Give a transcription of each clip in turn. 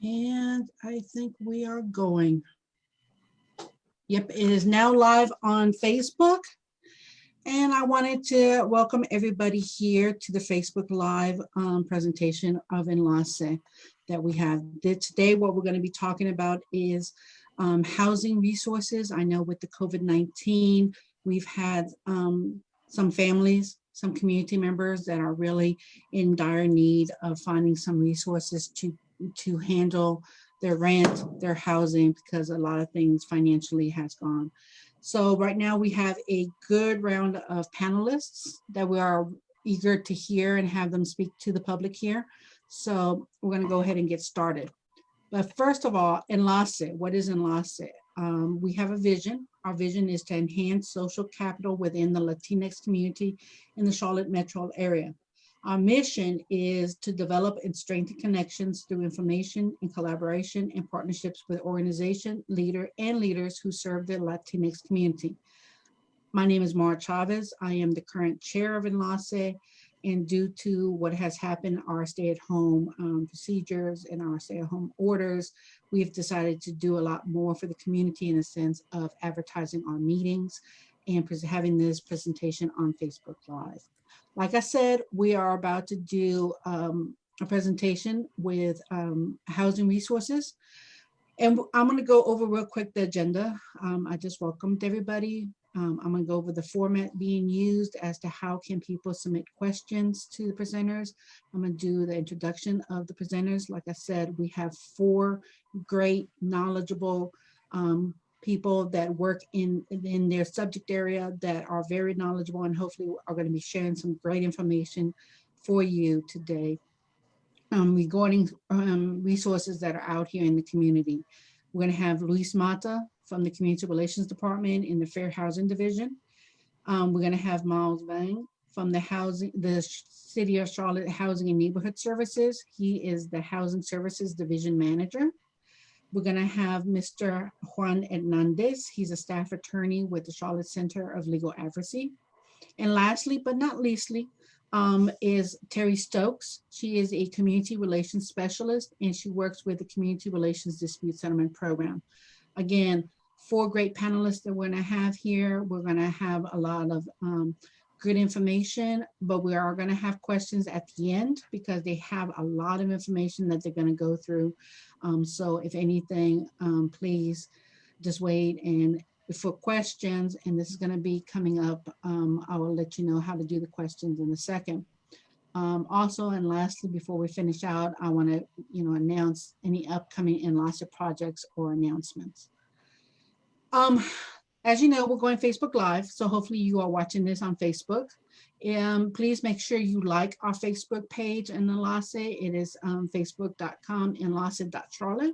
And I think we are going. Yep, it is now live on Facebook. And I wanted to welcome everybody here to the Facebook Live presentation of Enlace that we have. Today, what we're going to be talking about is housing resources. I know with the COVID-19, we've had some families, some community members that are really in dire need of finding some resources to handle their rent, their housing, because a lot of things financially has gone. So right now we have a good round of panelists that we are eager to hear and have them speak to the public here. So we're going to go ahead and get started. But first of all, Enlace, what is Enlace? We have a vision. Our vision is to enhance social capital within the Latinx community in the Charlotte metro area. Our mission is to develop and strengthen connections through information and collaboration and partnerships with organization, leaders who serve the Latinx community. My name is Mara Chavez. I am the current chair of Enlace, and due to what has happened, our stay-at-home procedures and our stay-at-home orders, we've decided to do a lot more for the community in a sense of advertising our meetings and having this presentation on Facebook Live. Like I said, we are about to do a presentation with housing resources. And I'm going to go over real quick the agenda. I just welcomed everybody. I'm going to go over the format being used as to how can people submit questions to the presenters. I'm going to do the introduction of the presenters. Like I said, we have 4 great, knowledgeable people that work in their subject area that are very knowledgeable and hopefully are going to be sharing some great information for you today regarding resources that are out here in the community. We're going to have Luis Mata from the Community Relations Department in the Fair Housing Division. We're going to have Miles Vang from the City of Charlotte Housing and Neighborhood Services. He is the Housing Services Division Manager. We're going to have Mr. Juan Hernandez. He's a staff attorney with the Charlotte Center of Legal Advocacy. And lastly, but not leastly, is Terry Stokes. She is a community relations specialist and she works with the Community Relations Dispute Settlement Program. Again, 4 great panelists that we're going to have here. We're going to have a lot of good information, but we are going to have questions at the end because they have a lot of information that they're going to go through. So if anything, please just wait and for questions, and this is going to be coming up. I will let you know how to do the questions in a second. Also, and lastly, before we finish out, I want to announce any upcoming Enlace projects or announcements. As you know, we're going Facebook Live, so hopefully you are watching this on Facebook. Please make sure you like our Facebook page in Enlace. It is facebook.com enlace.charlotte.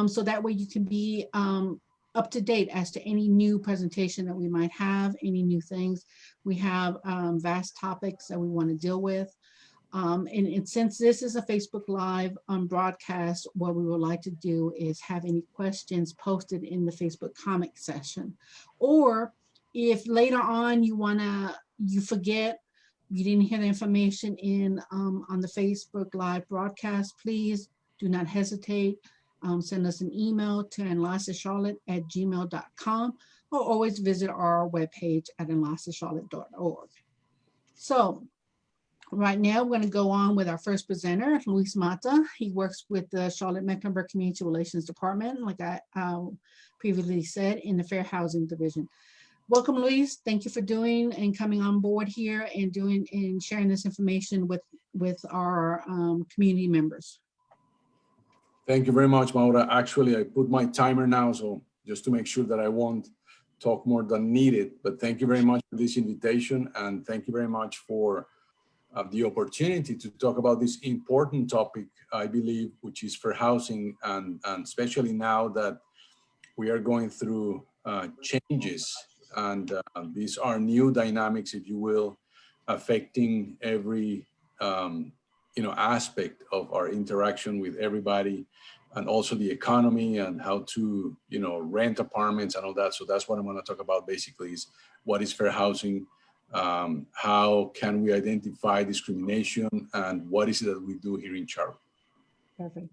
So that way you can be up to date as to any new presentation that we might have, any new things. We have vast topics that we want to deal with. And since this is a Facebook Live broadcast, what we would like to do is have any questions posted in the Facebook comment section. Or if later on you forget, you didn't hear the information on the Facebook Live broadcast, please do not hesitate. Send us an email to enlacecharlotte@gmail.com or always visit our webpage at enlacecharlotte.org. So right now we're going to go on with our first presenter, Luis Mata. He works with the Charlotte-Mecklenburg Community Relations Department, like I previously said, in the Fair Housing Division. Welcome, Luis. Thank you for doing and coming on board here and sharing this information with our community members. Thank you very much, Maura. Actually, I put my timer now, so just to make sure that I won't talk more than needed. But thank you very much for this invitation, and thank you very much for the opportunity to talk about this important topic, I believe, which is fair housing, and especially now that we are going through changes, and these are new dynamics, if you will, affecting every aspect of our interaction with everybody, and also the economy and how to rent apartments and all that. So that's what I'm going to talk about basically, is what is fair housing, how can we identify discrimination, and what is it that we do here in Charlotte. Perfect.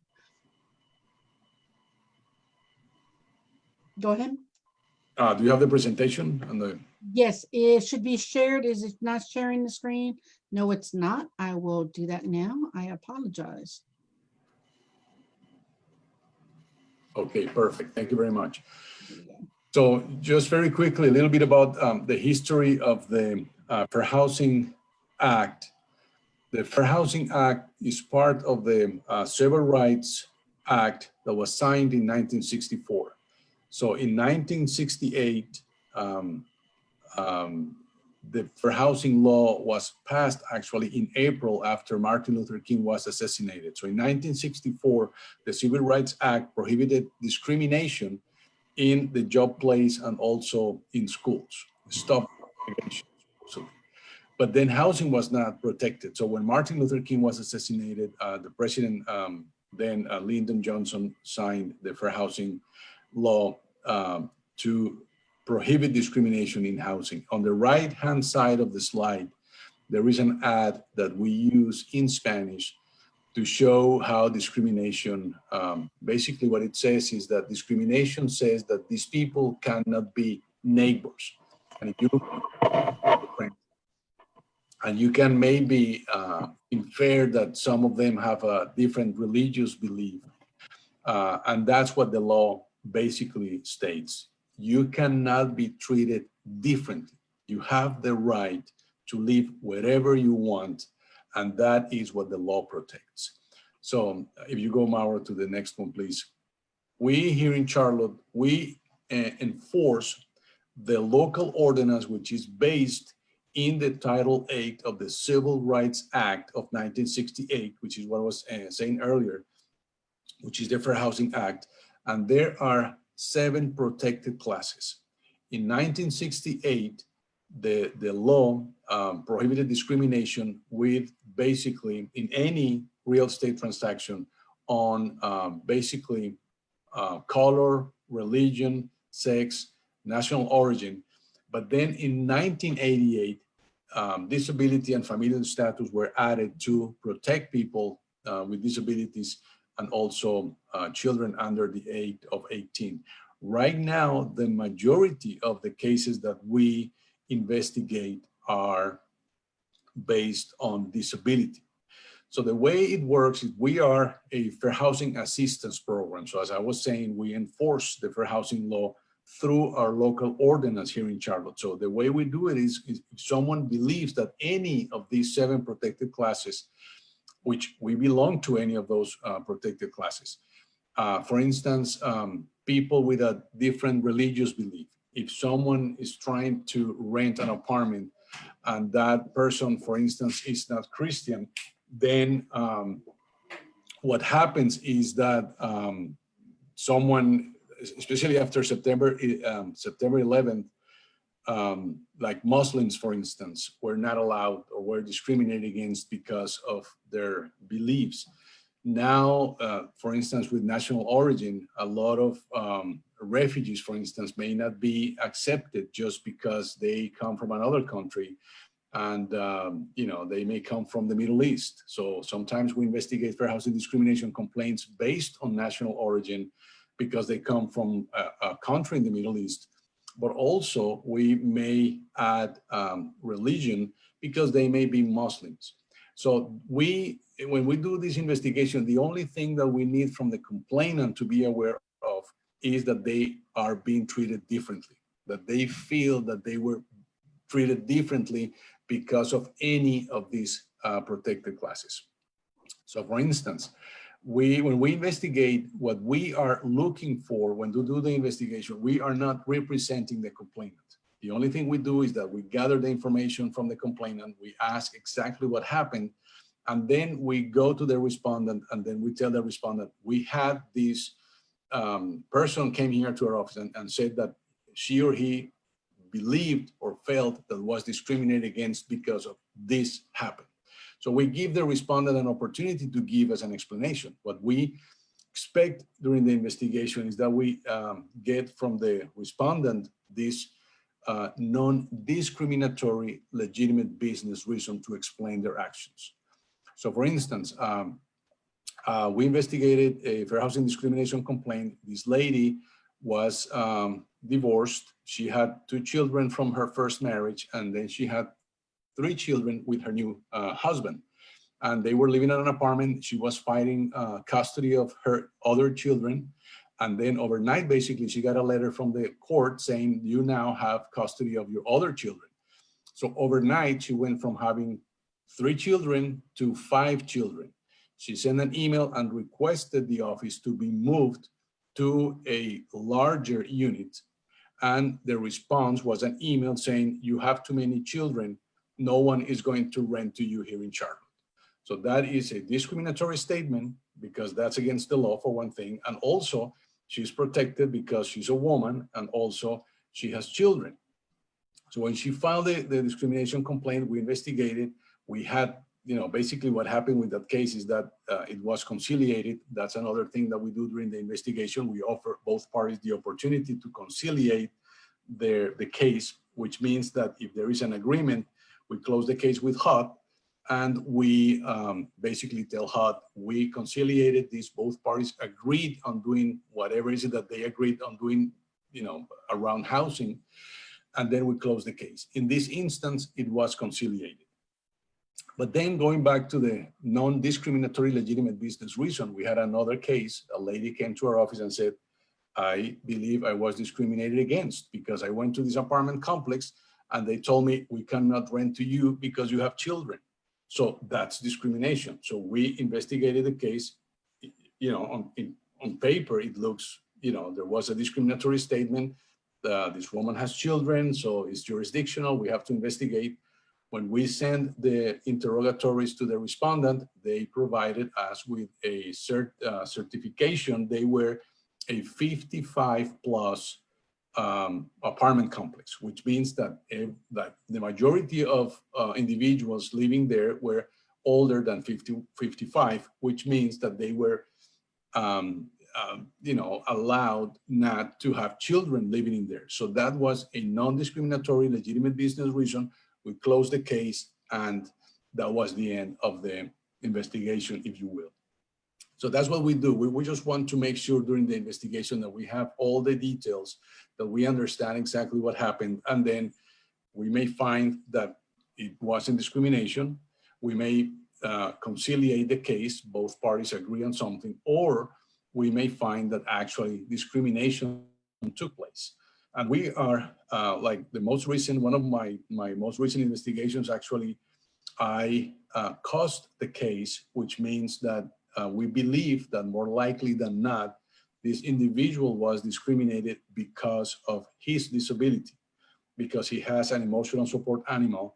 Go ahead. Do you have the presentation on the? Yes, it should be shared. Is it not sharing the screen? No, it's not. I will do that now. I apologize. Okay, perfect. Thank you very much. There we go. So just very quickly, a little bit about the history of the Fair Housing Act. The Fair Housing Act is part of the Civil Rights Act that was signed in 1964. So in 1968, the Fair Housing Law was passed actually in April after Martin Luther King was assassinated. So in 1964, the Civil Rights Act prohibited discrimination in the job place and also in schools. Stop segregation, supposedly. But then housing was not protected. So when Martin Luther King was assassinated, the president, then Lyndon Johnson, signed the Fair Housing Law to prohibit discrimination in housing. On the right-hand side of the slide, there is an ad that we use in Spanish to show how discrimination, basically what it says is that discrimination says that these people cannot be neighbors. And if you look, and you can maybe infer that some of them have a different religious belief. And that's what the law basically states. You cannot be treated differently. You have the right to live wherever you want, and that is what the law protects. So if you go, Mauro, to the next one, please. We here in Charlotte, we enforce the local ordinance, which is based in the Title 8 of the Civil Rights Act of 1968, which is what I was saying earlier, which is the Fair Housing Act. And there are 7 protected classes. In 1968, the law prohibited discrimination with basically in any real estate transaction on basically color, religion, sex, national origin. But then in 1988, disability and familial status were added to protect people with disabilities and also children under the age of 18. Right now, the majority of the cases that we investigate are based on disability. So the way it works is we are a fair housing assistance program. So as I was saying, we enforce the fair housing law through our local ordinance here in Charlotte. So the way we do it is if someone believes that any of these 7 protected classes, which we belong to any of those protected classes. For instance, people with a different religious belief. If someone is trying to rent an apartment and that person, for instance, is not Christian, then what happens is that someone, especially after September 11th, like Muslims, for instance, were not allowed or were discriminated against because of their beliefs. Now, for instance, with national origin, a lot of refugees, for instance, may not be accepted just because they come from another country. And, you know, they may come from the Middle East. So sometimes we investigate fair housing discrimination complaints based on national origin because they come from a country in the Middle East. But also we may add religion because they may be Muslims. So when we do this investigation, the only thing that we need from the complainant to be aware of is that they are being treated differently, that they feel that they were treated differently because of any of these protected classes. So for instance, when we investigate, what we are looking for when we do the investigation, we are not representing the complainant. The only thing we do is that we gather the information from the complainant, we ask exactly what happened, and then we go to the respondent and then we tell the respondent, we had this person came here to our office and said that she or he believed or felt that was discriminated against because of this happened. So we give the respondent an opportunity to give us an explanation. What we expect during the investigation is that we get from the respondent this non-discriminatory legitimate business reason to explain their actions. So for instance, we investigated a fair housing discrimination complaint. This lady was divorced. She had 2 children from her first marriage, and then she had 3 children with her new husband. And they were living in an apartment. She was fighting custody of her other children. And then overnight, basically, she got a letter from the court saying, you now have custody of your other children. So overnight, she went from having 3 children to 5 children. She sent an email and requested the office to be moved to a larger unit. And the response was an email saying, you have too many children. No one is going to rent to you here in Charlotte. So that is a discriminatory statement because that's against the law for one thing. And also she's protected because she's a woman and also she has children. So when she filed the discrimination complaint, we investigated. We had, basically what happened with that case is that it was conciliated. That's another thing that we do during the investigation. We offer both parties the opportunity to conciliate the case, which means that if there is an agreement, we close the case with HUD and we basically tell HUD, we conciliated this, both parties agreed on doing whatever is it that they agreed on doing, around housing, and then we close the case. In this instance, it was conciliated. But then going back to the non-discriminatory legitimate business reason, we had another case. A lady came to our office and said, I believe I was discriminated against because I went to this apartment complex and they told me we cannot rent to you because you have children. So that's discrimination. So we investigated the case, on paper, it looks, there was a discriminatory statement. This woman has children, so it's jurisdictional. We have to investigate. When we send the interrogatories to the respondent, they provided us with a certification. They were a 55 plus apartment complex, which means that the majority of individuals living there were older than 55, which means that they were allowed not to have children living in there. So that was a non-discriminatory legitimate business reason. We closed the case and that was the end of the investigation, if you will. So that's what we do. We just want to make sure during the investigation that we have all the details, that we understand exactly what happened. And then we may find that it wasn't discrimination. We may conciliate the case, both parties agree on something, or we may find that actually discrimination took place. And we are like the most recent, one of my most recent investigations, actually, I caused the case, which means that we believe that more likely than not, this individual was discriminated because of his disability, because he has an emotional support animal.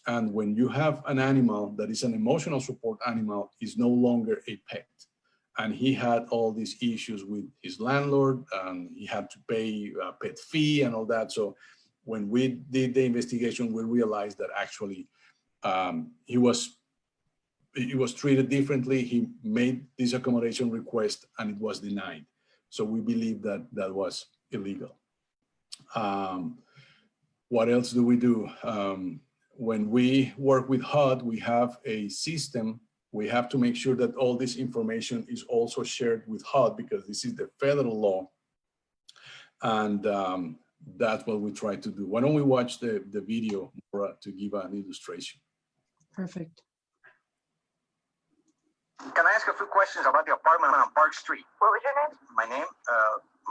And when you have an animal that is an emotional support animal, is no longer a pet. And he had all these issues with his landlord, and he had to pay a pet fee and all that. So when we did the investigation, we realized that actually he was treated differently. He made this accommodation request and it was denied. So we believe that that was illegal. What else do we do? When we work with HUD, we have a system. We have to make sure that all this information is also shared with HUD because this is the federal law. And that's what we try to do. Why don't we watch the video, Maura, to give an illustration? Perfect. Can I ask a few questions about the apartment on Park Street? What was your name? My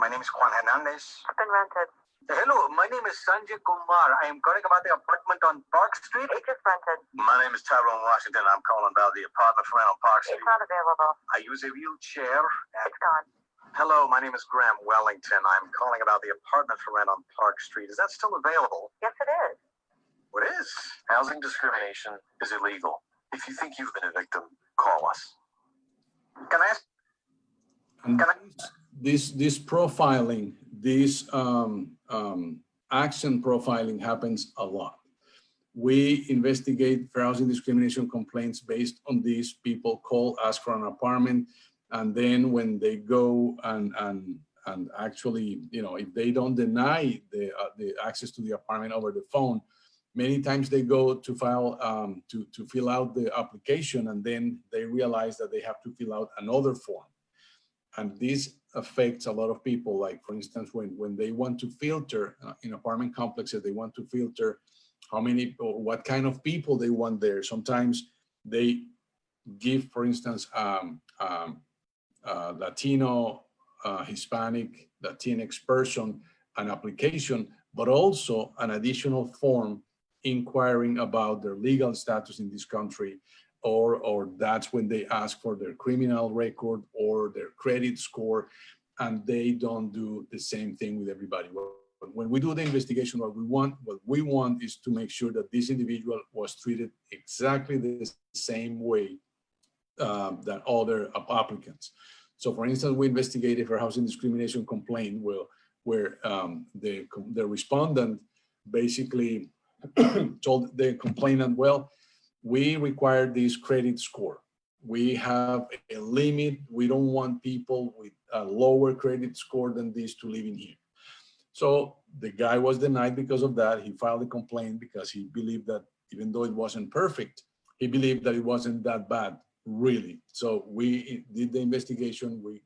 name is Juan Hernandez. It's been rented. Hello, my name is Sanjay Kumar. I am calling about the apartment on Park Street. It just rented. My name is Tyrone Washington. I'm calling about the apartment for rent on Park Street. It's not available. I use a wheelchair. It's gone. Hello, my name is Graham Wellington. I'm calling about the apartment for rent on Park Street. Is that still available? Yes, it is. What is? Housing discrimination is illegal. If you think you've been a victim, call us. Can I ask? This profiling, this action profiling happens a lot. We investigate fair housing discrimination complaints based on these. People call, ask for an apartment, and then when they go and actually, if they don't deny the access to the apartment over the phone, many times they go to file to fill out the application, and then they realize that they have to fill out another form. And this affects a lot of people. Like, for instance, when they want to filter in apartment complexes, they want to filter how many or what kind of people they want there. Sometimes they give, for instance, Latino, Hispanic, Latinx person an application, but also an additional form inquiring about their legal status in this country, or that's when they ask for their criminal record or their credit score, and they don't do the same thing with everybody. When we do the investigation, what we want is to make sure that this individual was treated exactly the same way than other applicants. So, for instance, we investigated for housing discrimination complaint where the respondent basically told the complainant, well, we require this credit score. We have a limit. We don't want people with a lower credit score than this to live in here. So the guy was denied because of that. He filed a complaint because he believed that even though it wasn't perfect, he believed that it wasn't that bad, really. So we did the investigation. We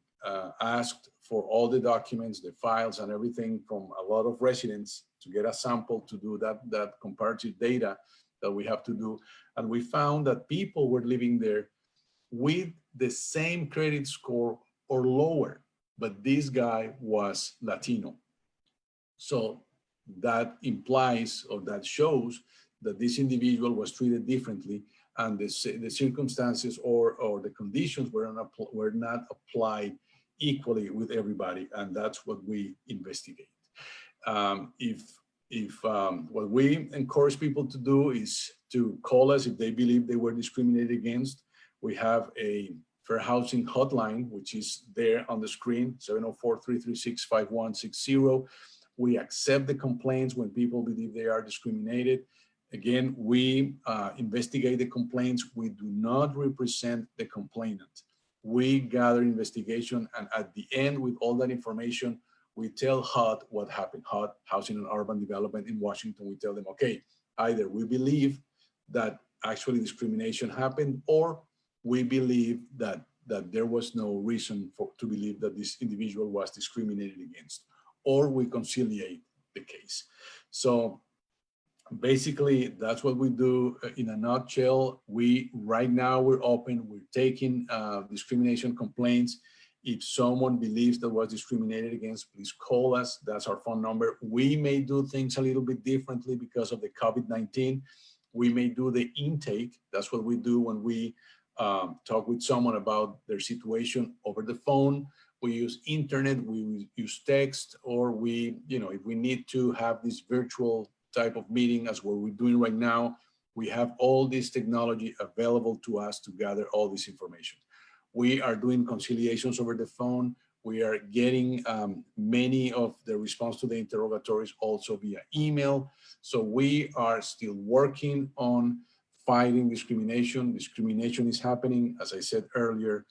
asked for all the documents, the files and everything from a lot of residents to get a sample to do that comparative data that we have to do. And we found that people were living there with the same credit score or lower, but this guy was Latino. So that implies, or that shows, that this individual was treated differently, and the circumstances or the conditions were not applied equally with everybody, and that's what we investigate. What we encourage people to do is to call us if they believe they were discriminated against. We have a fair housing hotline, which is there on the screen, 704-336-5160. We accept the complaints when people believe they are discriminated. Again, we investigate the complaints. We do not represent the complainant. We gather investigation, and at the end, with all that information, we tell HUD what happened. HUD, Housing and Urban Development in Washington, we tell them, okay, either we believe that actually discrimination happened, or we believe that there was no reason to believe that this individual was discriminated against, or we conciliate the case. So basically, that's what we do in a nutshell. Right now we're open, we're taking discrimination complaints. If someone believes that was discriminated against, please call us. That's our phone number. We may do things a little bit differently because of the COVID-19. We may do the intake. That's what we do when we talk with someone about their situation over the phone. We use internet, we use text, or if we need to have this virtual type of meeting as what we're doing right now, we have all this technology available to us to gather all this information. We are doing conciliations over the phone. We are getting many of the response to the interrogatories also via email. So we are still working on fighting discrimination. Discrimination is happening. As I said earlier,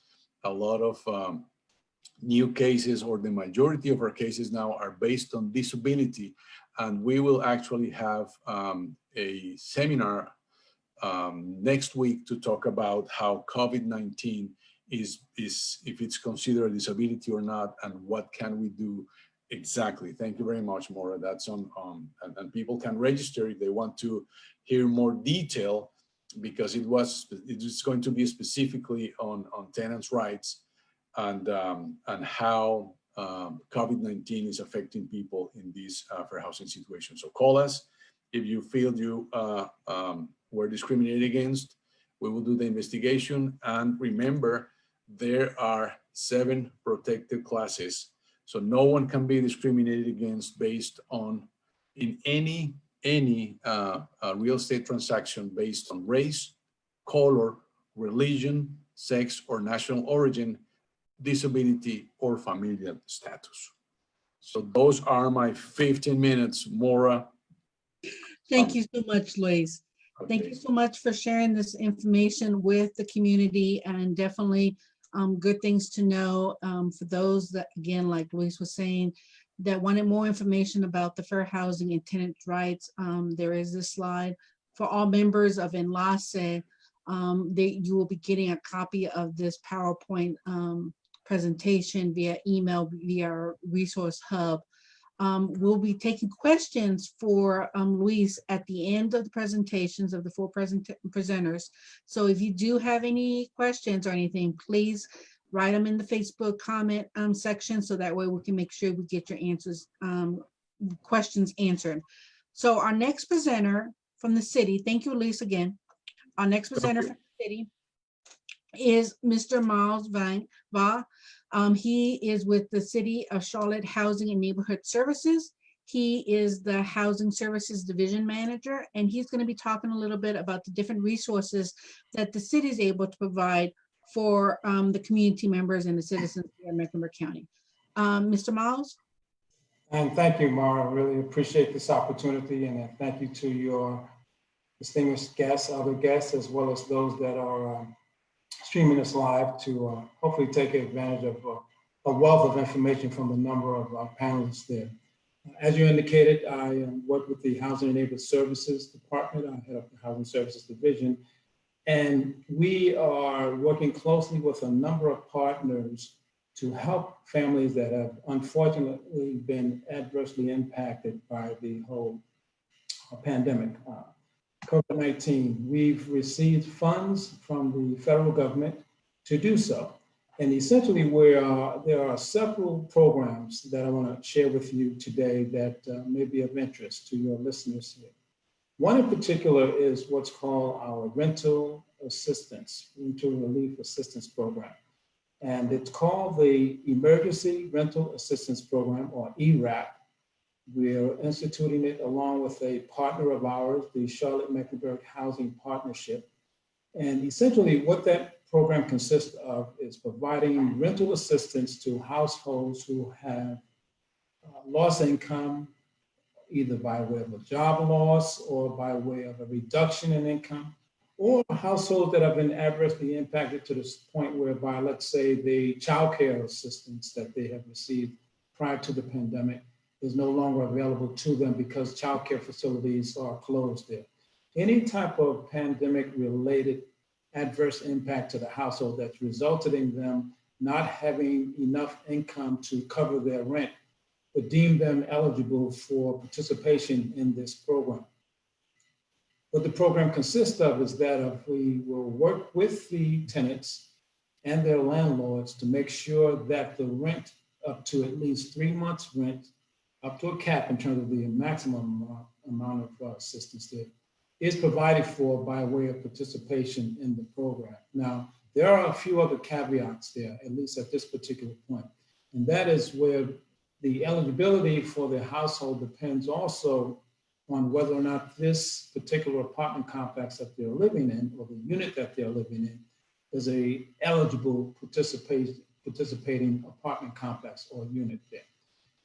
a lot of new cases, or the majority of our cases now, are based on disability. And we will actually have a seminar next week to talk about how COVID-19 is if it's considered a disability or not, and what can we do exactly. Thank you very much, Maura. That's on, and people can register if they want to hear more detail, because it's going to be specifically on tenants' rights and how COVID-19 is affecting people in this fair housing situation. So call us if you feel you were discriminated against. We will do the investigation. And remember, there are 7 protected classes. So no one can be discriminated against based on, in any real estate transaction, based on race, color, religion, sex, or national origin, disability, or familial status. So those are my 15 minutes, Maura. Thank you so much, Luis. Okay. Thank you so much for sharing this information with the community, and definitely good things to know for those that, again, like Luis was saying, that wanted more information about the fair housing and tenant rights. There is this slide for all members of Enlace. You will be getting a copy of this PowerPoint presentation via email, via our resource hub. We'll be taking questions for Luis at the end of the presentations of the four presenters. So if you do have any questions or anything, please write them in the Facebook comment section, so that way we can make sure we get your answers, questions answered. So our next presenter from the city, thank you, Luis, again. Our next presenter from the city is Mr. Miles Va. He is with the City of Charlotte Housing and Neighborhood Services. He is the Housing Services Division Manager, and he's going to be talking a little bit about the different resources that the city is able to provide for the community members and the citizens here in Mecklenburg County. Mr. Miles? And thank you, Mara. I really appreciate this opportunity, and thank you to your distinguished guests, other guests, as well as those that are streaming us live to hopefully take advantage of a wealth of information from the number of panelists there. As you indicated, I work with the Housing and Neighborhood Services Department. I head up the Housing Services Division, and we are working closely with a number of partners to help families that have unfortunately been adversely impacted by the whole pandemic. COVID-19, we've received funds from the federal government to do so. And essentially there are several programs that I want to share with you today that may be of interest to your listeners here. One in particular is what's called our rental relief assistance program. And it's called the Emergency Rental Assistance Program, or ERAP. We're instituting it along with a partner of ours, the Charlotte-Mecklenburg Housing Partnership. And essentially what that program consists of is providing rental assistance to households who have lost income, either by way of a job loss or by way of a reduction in income, or households that have been adversely impacted to this point whereby, let's say, the child care assistance that they have received prior to the pandemic is no longer available to them because child care facilities are closed there. Any type of pandemic-related adverse impact to the household that's resulted in them not having enough income to cover their rent would deem them eligible for participation in this program. What the program consists of is that we will work with the tenants and their landlords to make sure that the rent up to at least 3 months rent, up to a cap in terms of the maximum amount of assistance there, is provided for by way of participation in the program. Now, there are a few other caveats there, at least at this particular point. And that is where the eligibility for the household depends also on whether or not this particular apartment complex that they're living in, or the unit that they're living in, is a eligible participating apartment complex or unit there.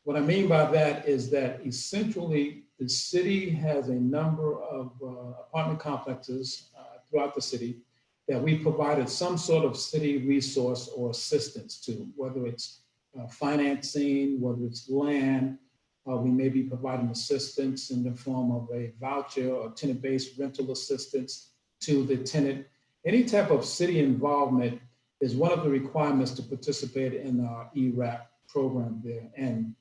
What I mean by that is that essentially the city has a number of apartment complexes throughout the city that we provided some sort of city resource or assistance to, whether it's financing, whether it's land. We may be providing assistance in the form of a voucher or tenant-based rental assistance to the tenant. Any type of city involvement is one of the requirements to participate in our ERAP program there. And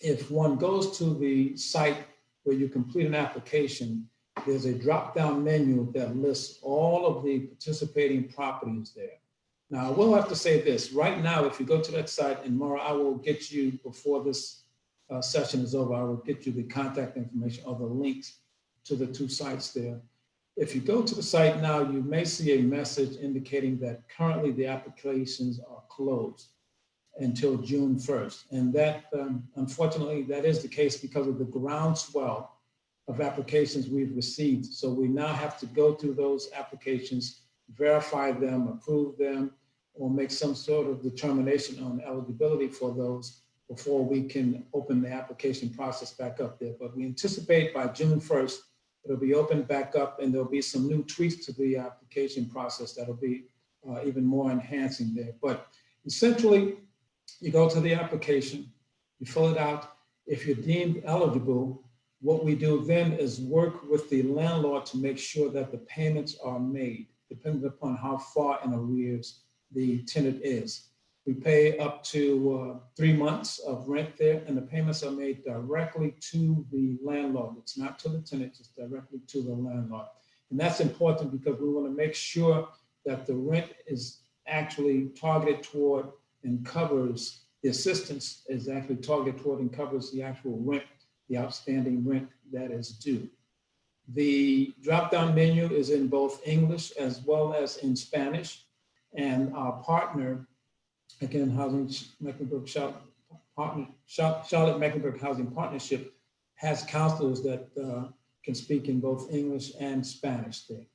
if one goes to the site where you complete an application, there's a drop-down menu that lists all of the participating properties there. Now, I will have to say this. Right now, if you go to that site, and Maura, I will get you, before this session is over, I will get you the contact information or the links to the two sites there. If you go to the site now, you may see a message indicating that currently the applications are closed until June 1st. And that, unfortunately, that is the case because of the groundswell of applications we've received. So we now have to go through those applications, verify them, approve them, or make some sort of determination on eligibility for those before we can open the application process back up there. But we anticipate by June 1st, it'll be opened back up, and there'll be some new tweaks to the application process that'll be even more enhancing there. But essentially, you go to the application, you fill it out. If you're deemed eligible, what we do then is work with the landlord to make sure that the payments are made, depending upon how far in arrears the tenant is. We pay up to 3 months of rent there, and the payments are made directly to the landlord. It's not to the tenant, it's directly to the landlord. And that's important because we want to make sure that the rent is actually targeted toward and covers, the assistance is actually targeted toward and covers the actual rent, the outstanding rent that is due. The drop-down menu is in both English as well as in Spanish. And our partner, again, Charlotte-Mecklenburg Housing Partnership has counselors that can speak in both English and Spanish there.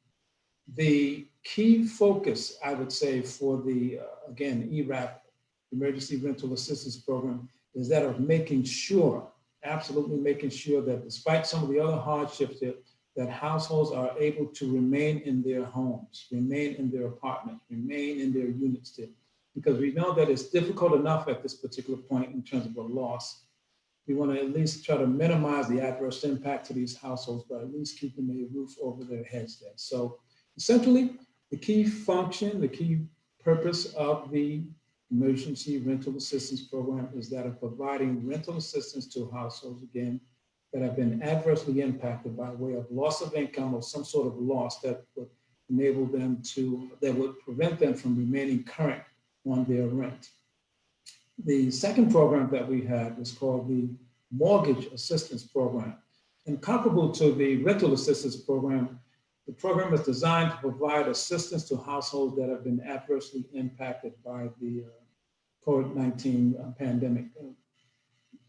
The key focus, I would say, for the, again, ERAP, Emergency Rental Assistance Program, is that of making sure, absolutely making sure that despite some of the other hardships that households are able to remain in their homes, remain in their apartments, remain in their units there. Because we know that it's difficult enough at this particular point in terms of a loss. We want to at least try to minimize the adverse impact to these households by at least keeping a roof over their heads there. So essentially, the key function, the key purpose of the Emergency Rental Assistance Program is that of providing rental assistance to households, again, that have been adversely impacted by way of loss of income or some sort of loss that would enable them to, that would prevent them from remaining current on their rent. The second program that we had is called the Mortgage Assistance Program. And comparable to the Rental Assistance Program, the program is designed to provide assistance to households that have been adversely impacted by the COVID-19 pandemic.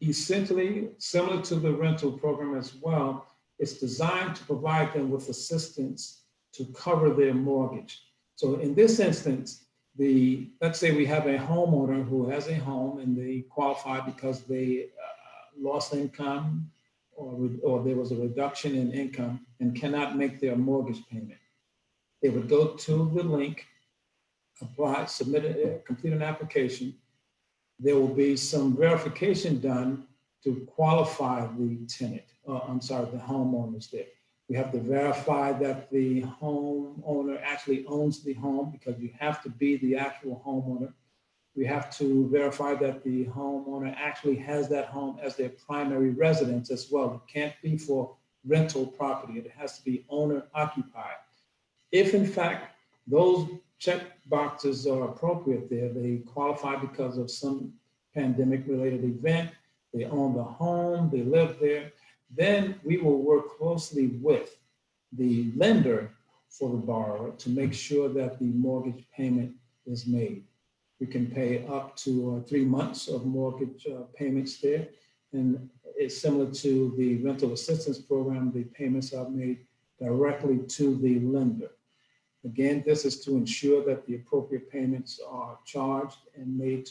Essentially, similar to the rental program as well, it's designed to provide them with assistance to cover their mortgage. So in this instance, let's say we have a homeowner who has a home and they qualify because they lost income or there was a reduction in income and cannot make their mortgage payment. They would go to the link, apply, submit, complete an application. There will be some verification done to qualify the tenant, the homeowners there. We have to verify that the homeowner actually owns the home because you have to be the actual homeowner. We have to verify that the homeowner actually has that home as their primary residence as well. It can't be for rental property. It has to be owner occupied. If in fact those check boxes are appropriate there, they qualify because of some pandemic related event, they own the home, they live there, then we will work closely with the lender for the borrower to make sure that the mortgage payment is made. We can pay up to 3 months of mortgage payments there. And it's similar to the rental assistance program, the payments are made directly to the lender. Again, this is to ensure that the appropriate payments are charged and made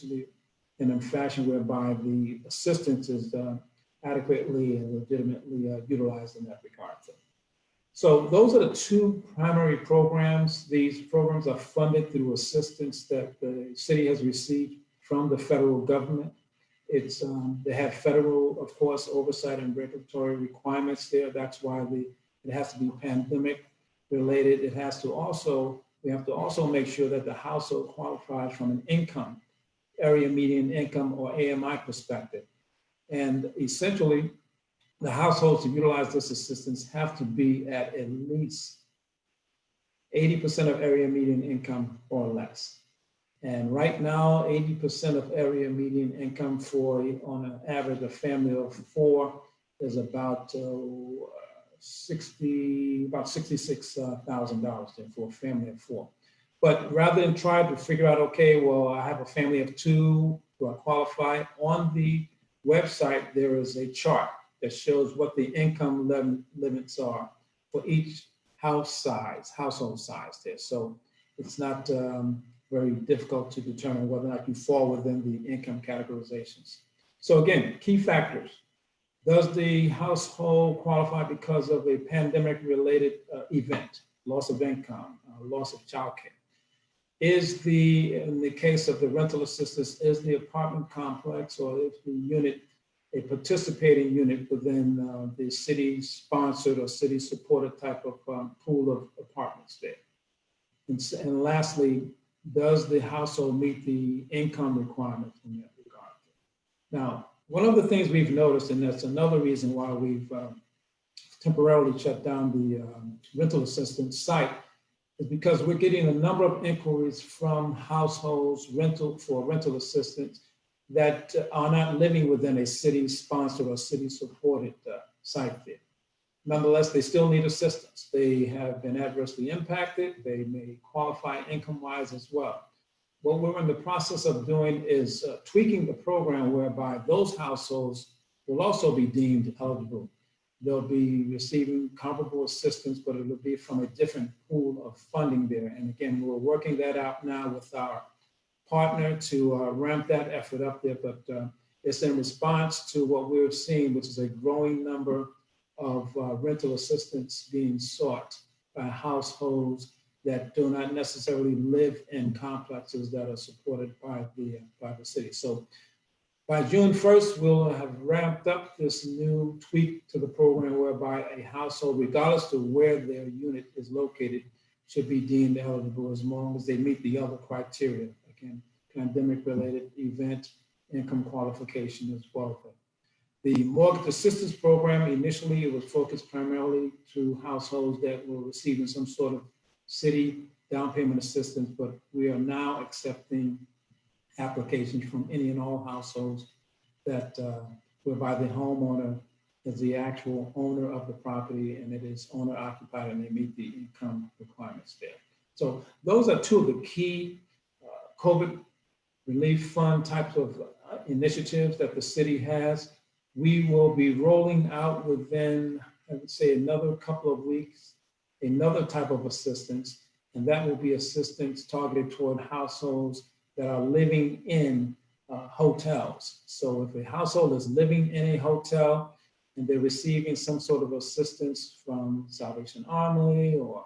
in a fashion whereby the assistance is adequately and legitimately utilized in that regard. So those are the two primary programs. These programs are funded through assistance that the city has received from the federal government. They have federal, of course, oversight and regulatory requirements there. That's why it has to be pandemic related. We have to also make sure that the household qualifies from an income, area median income or AMI perspective. And essentially, the households to utilize this assistance have to be at least 80% of area median income or less. And right now, 80% of area median income for, on an average, a family of 4 is about $66,000 for a family of 4. But rather than try to figure out, okay, well, I have a family of 2, do I qualify? On the website, there is a chart that shows what the income limits are for each household size there. So it's not very difficult to determine whether or not you fall within the income categorizations. So again, key factors. Does the household qualify because of a pandemic-related event, loss of income, loss of childcare? In the case of the rental assistance, is the apartment complex or is the unit a participating unit within the city-sponsored or city-supported type of pool of apartments there? And lastly, does the household meet the income requirements in that regard? Now, one of the things we've noticed, and that's another reason why we've temporarily shut down the rental assistance site, is because we're getting a number of inquiries from households for rental assistance that are not living within a city-sponsored or city-supported site there. Nonetheless, they still need assistance. They have been adversely impacted. They may qualify income-wise as well. What we're in the process of doing is tweaking the program whereby those households will also be deemed eligible. They'll be receiving comparable assistance, but it'll be from a different pool of funding there. And again, we're working that out now with our partner to ramp that effort up there, but it's in response to what we're seeing, which is a growing number of rental assistance being sought by households that do not necessarily live in complexes that are supported by the city. So by June 1st, we'll have ramped up this new tweak to the program whereby a household, regardless of where their unit is located, should be deemed eligible as long as they meet the other criteria. Again, pandemic-related event, income qualification as well. The mortgage assistance program, initially it was focused primarily to households that were receiving some sort of city down payment assistance, but we are now accepting applications from any and all households that whereby the homeowner is the actual owner of the property and it is owner occupied and they meet the income requirements there. So those are two of the key COVID relief fund types of initiatives that the city has. We will be rolling out within, I would say, another couple of weeks, another type of assistance, and that will be assistance targeted toward households that are living in hotels. So if a household is living in a hotel and they're receiving some sort of assistance from Salvation Army or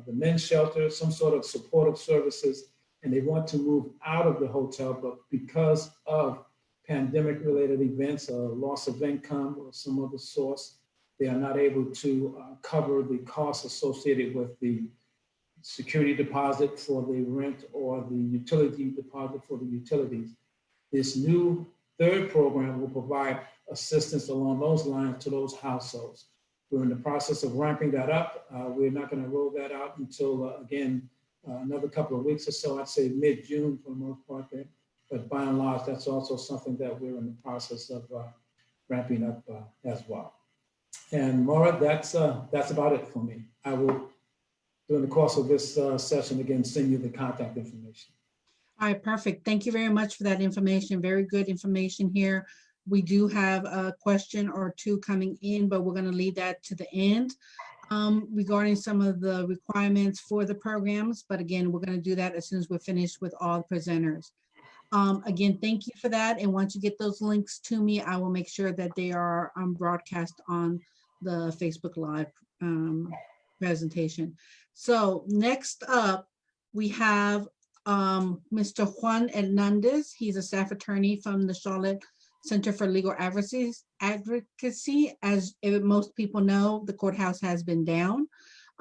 the men's shelter, some sort of supportive services, and they want to move out of the hotel, but because of pandemic-related events or loss of income or some other source, they are not able to cover the costs associated with the security deposit for the rent or the utility deposit for the utilities. This new third program will provide assistance along those lines to those households. We're in the process of ramping that up. We're not going to roll that out until, again, another couple of weeks or so. I'd say mid-June for the most part there. But by and large, that's also something that we're in the process of ramping up as well. And Maura, that's about it for me. I will, during the course of this session, again, send you the contact information. All right, perfect. Thank you very much for that information. Very good information here. We do have a question or two coming in, but we're going to leave that to the end regarding some of the requirements for the programs. But again, we're going to do that as soon as we're finished with all the presenters. Again, thank you for that. And once you get those links to me, I will make sure that they are broadcast on the Facebook Live presentation. So next up, we have Mr. Juan Hernandez. He's a staff attorney from the Charlotte Center for Legal Advocacy. As most people know, the courthouse has been down,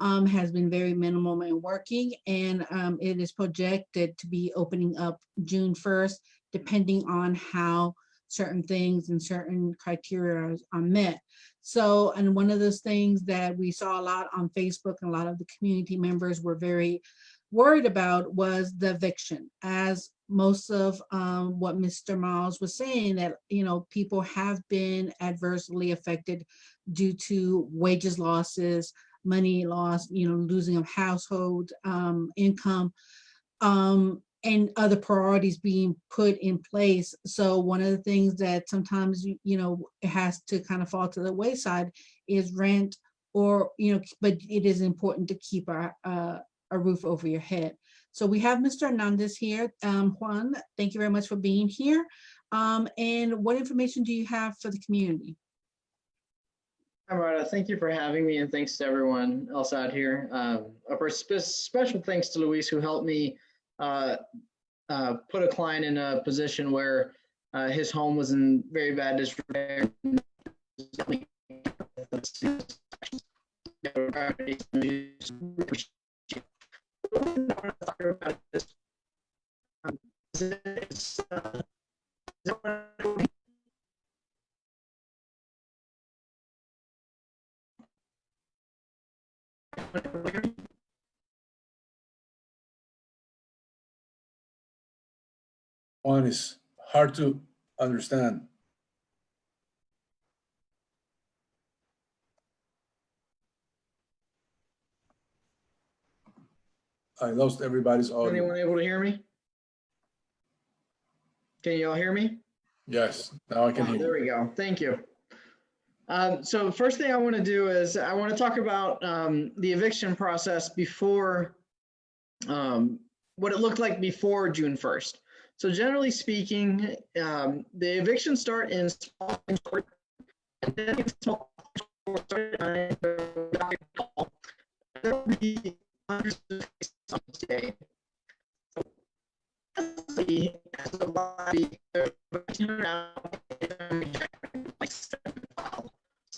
has been very minimal in working, and it is projected to be opening up June 1st, depending on how certain things and certain criteria are met. So, and one of those things that we saw a lot on Facebook and a lot of the community members were very worried about was the eviction, as most of what Mr. Miles was saying, that, you know, people have been adversely affected due to wages losses, money loss, you know, losing of household income, and other priorities being put in place. So one of the things that sometimes, you know, it has to kind of fall to the wayside is rent, or, you know, but it is important to keep a roof over your head. So we have Mr. Hernandez here. Juan, thank you very much for being here. And what information do you have for the community? Hi, Marta. Thank you for having me, and thanks to everyone else out here. Special thanks to Luis, who helped me put a client in a position where his home was in very bad disrepair. is, One is hard to understand. I lost everybody's audio. anyone able to hear me? Can you all hear me? Yes, now I can hear There you. we go. Thank you. So first thing I want to do is I want to talk about the eviction process before, what it looked like before June 1st. So generally speaking, the evictions start in small and short, and then in small start there will be hundreds of cases on each day. So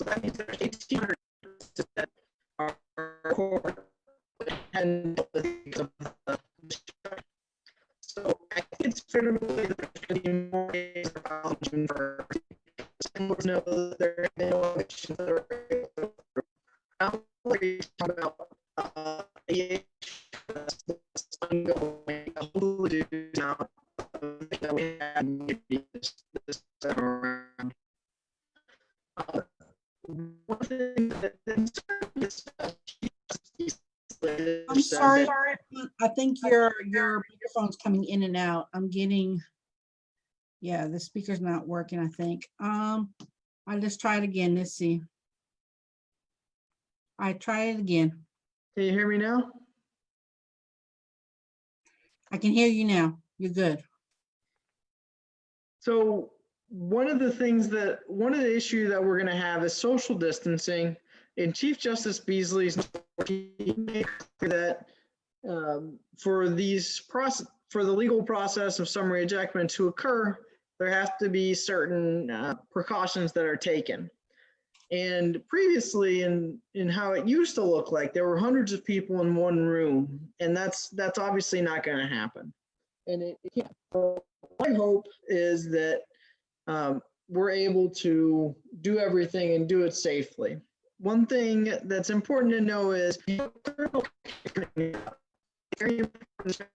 that means there's 1,800 that are court and so I think it's fair to believe that there's going to be more cases around June 1st. And know that there are no elections that are now we're talking about ongoing now that we had this time around. One thing I'm sorry. I think your microphone's coming in and out. I'm getting, yeah, the speaker's not working, I think. I'll just try it again. Let's see. I try it again. Can you hear me now? I can hear you now. You're good. So one of the issue that we're going to have is social distancing, and Chief Justice Beasley's made clear that for the legal process of summary ejectment to occur, there have to be certain precautions that are taken. And previously, in how it used to look like, there were hundreds of people in one room, and that's obviously not going to happen. And it can't. My hope is that we're able to do everything and do it safely. One thing that's important to know is very important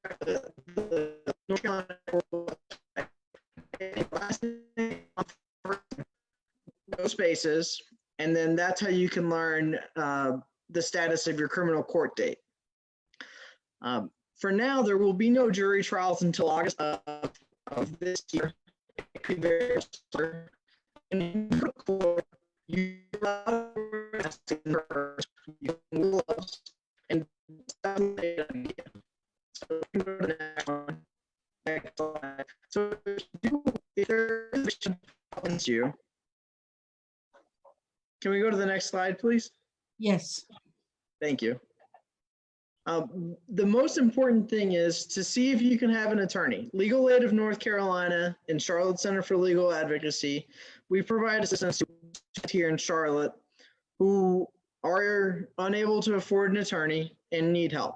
no spaces, and then that's how you can learn the status of your criminal court date. For now, there will be no jury trials until August of this year. It could be very short. And you and so if there's you, can we go to the next slide, please? Yes. Thank you. The most important thing is to see if you can have an attorney. Legal Aid of North Carolina and Charlotte Center for Legal Advocacy, we provide assistance to here in Charlotte who are unable to afford an attorney and need help.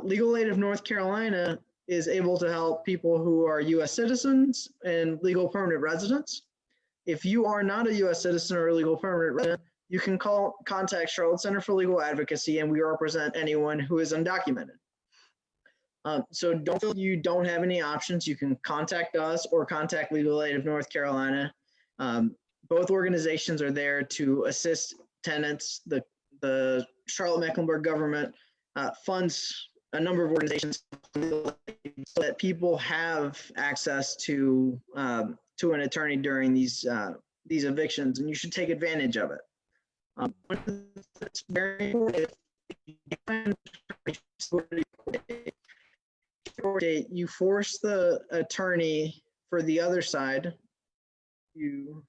Legal Aid of North Carolina is able to help people who are U.S. citizens and legal permanent residents. If you are not a U.S. citizen or a legal permanent resident, you can contact Charlotte Center for Legal Advocacy, and we represent anyone who is undocumented. So don't feel you don't have any options. You can contact us or contact Legal Aid of North Carolina. Both organizations are there to assist tenants. The Charlotte-Mecklenburg government funds a number of organizations so that people have access to an attorney during these evictions, and you should take advantage of it. It's very important. You force the attorney for the other side. You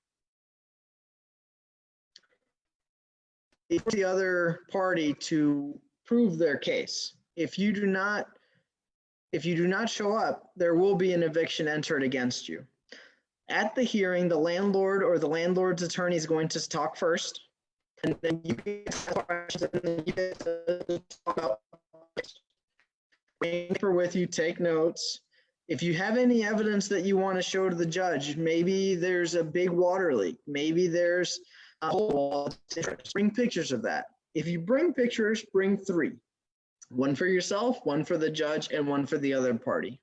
force the other party to prove their case. If you do not show up, there will be an eviction entered against you. At the hearing, the landlord or the landlord's attorney is going to talk first. And then you can ask questions, and then you get to talk about with you, take notes, If you have any evidence that you want to show to the judge, maybe there's a big water leak, maybe there's a hole, bring pictures of that. If you bring pictures, bring 3. One for yourself, one for the judge, and one for the other party.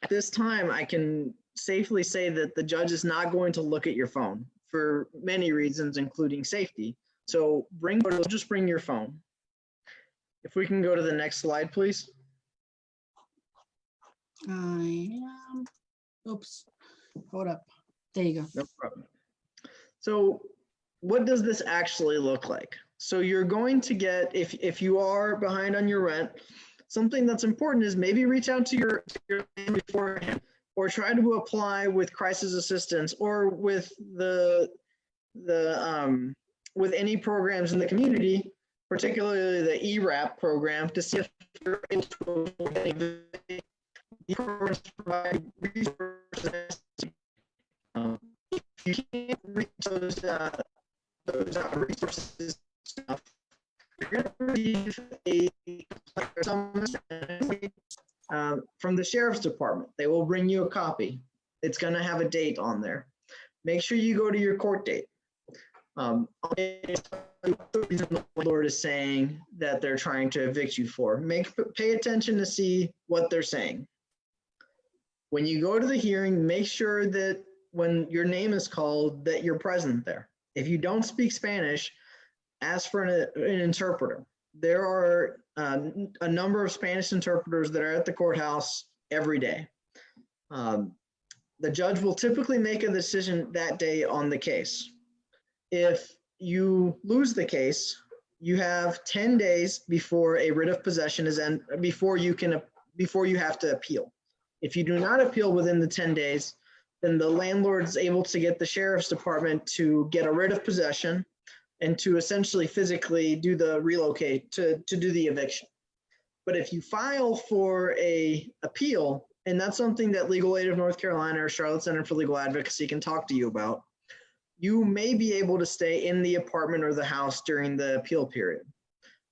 At this time, I can safely say that the judge is not going to look at your phone for many reasons, including safety. So just bring your phone. If we can go to the next slide, please. I am, oops, hold up. There you go. No problem. So what does this actually look like? So you're going to get, if you are behind on your rent, something that's important is maybe reach out to your family beforehand, or try to apply with crisis assistance, or with with any programs in the community, particularly the ERAP program, to see if you're able to these programs provide resources. If you can't reach those resources, you're going to receive a summons from the sheriff's department. They will bring you a copy. It's going to have a date on there. Make sure you go to your court date. The landlord is saying that they're trying to evict you for. Pay attention to see what they're saying. When you go to the hearing, make sure that when your name is called, that you're present there. If you don't speak Spanish, ask for an interpreter. There are a number of Spanish interpreters that are at the courthouse every day. The judge will typically make a decision that day on the case. If you lose the case, you have 10 days before a writ of possession is before you have to appeal. If you do not appeal within the 10 days, then the landlord is able to get the sheriff's department to get a writ of possession and to essentially physically do the relocate to do the eviction. But if you file for a appeal, and that's something that Legal Aid of North Carolina or Charlotte Center for Legal Advocacy can talk to you about, you may be able to stay in the apartment or the house during the appeal period.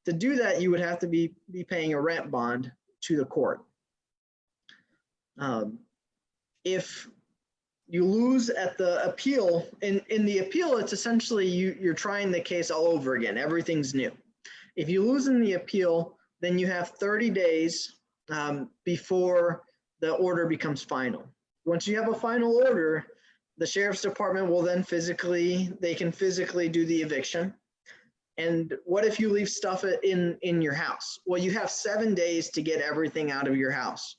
To do that, you would have to be paying a rent bond to the court. If you lose at the appeal, in the appeal, it's essentially you're trying the case all over again. Everything's new. If you lose in the appeal, then you have 30 days before the order becomes final. Once you have a final order, the sheriff's department will then physically do the eviction. And what if you leave stuff in your house? Well, you have 7 days to get everything out of your house.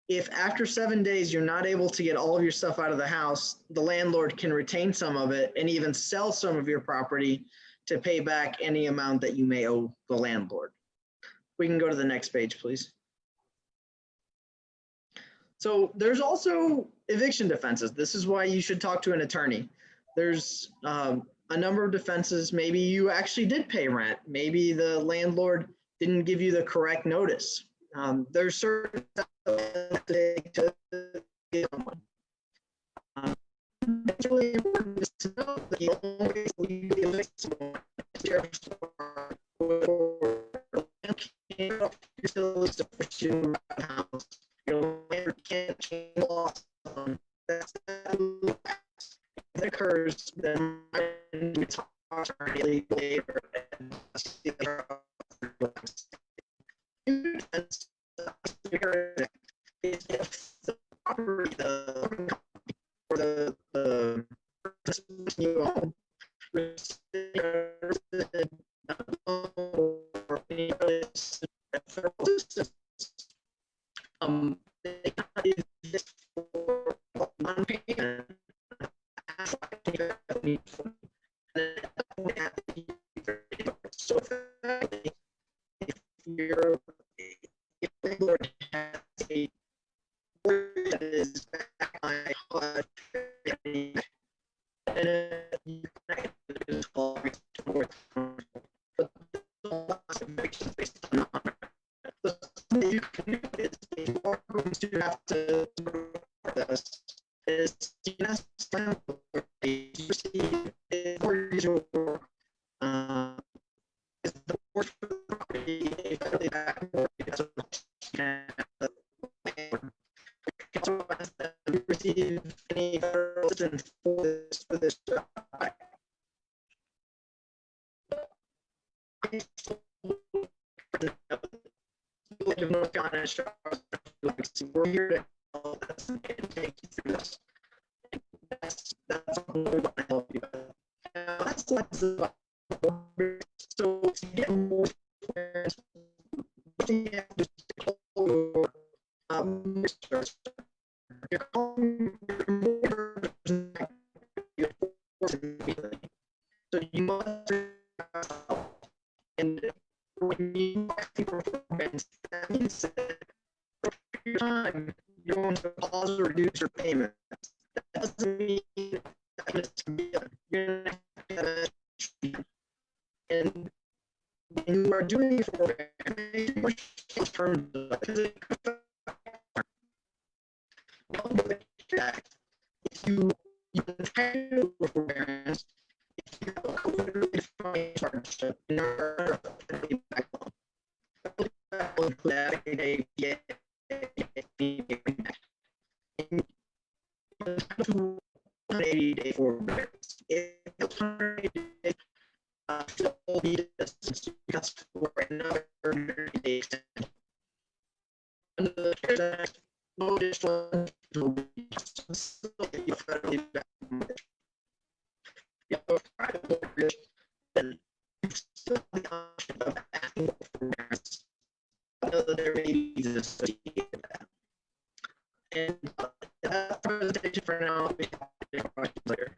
If after 7 days you're not able to get all of your stuff out of the house, the landlord can retain some of it and even sell some of your property to pay back any amount that you may owe the landlord. We can go to the next page, please. So there's also eviction defenses. This is why you should talk to an attorney. There's a number of defenses. Maybe you actually did pay rent. Maybe the landlord didn't give you the correct notice. There's certain to get someone. It's really important to know that the only way we evict someone is sheriff's department or utilities to push you around the house. Your landlord can't change the law. That's if it occurs, then we talk to legal aid and if the property, the person you own, they cannot exist for non-payment. So if if the landlord has a word that is back by you can call based on you can do is you are going to have to this is the worst for the property receive any federal assistance for this job. North Carolina, we're here to help us and take you through this. That's what we want to help you with. That's less about so to get more awareness, you have to call your research. You're calling so you must and when you for payments, that means that for your time you're going to pause or reduce your payments. That doesn't mean that it's you're going to have and when you are doing it for terms if you entitle forbearance, if you have a clearly defined partnership, to 180-day forbearance. Still be just for another 30 days. Under the CARES Act, no additional will be federally backed. You have a private mortgage, then you still have the option of asking for forbearance. There may be associated with that. And that presentation for now, we have questions later.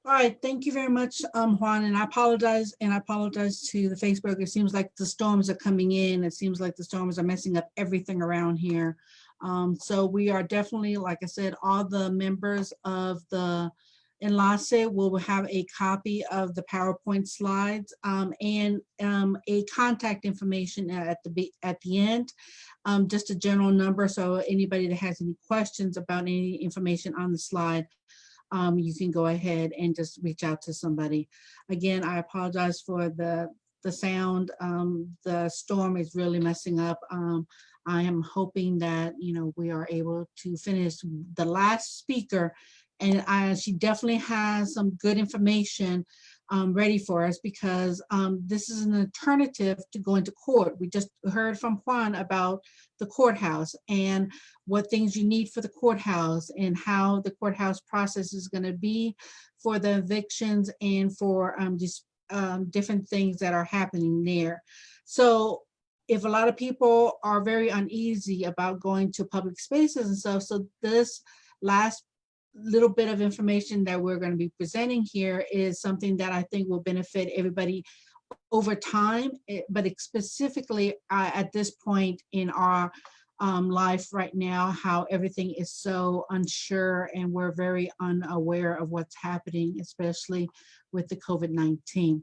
All right, thank you very much, Juan, and I apologize to the Facebook. It seems like the storms are coming in. It seems like the storms are messing up everything around here. So we are definitely, like I said, all the members of the Enlace will have a copy of the PowerPoint slides and a contact information at the end, just a general number. So anybody that has any questions about any information on the slide, you can go ahead and just reach out to somebody. Again, I apologize for the sound. The storm is really messing up. I am hoping that, we are able to finish the last speaker, and she definitely has some good information ready for us, because this is an alternative to going to court. We just heard from Juan about the courthouse and what things you need for the courthouse and how the courthouse process is going to be for the evictions and for just different things that are happening there. So if a lot of people are very uneasy about going to public spaces and stuff, so this last little bit of information that we're going to be presenting here is something that I think will benefit everybody over time, but specifically at this point in our life right now, how everything is so unsure and we're very unaware of what's happening, especially with the COVID-19.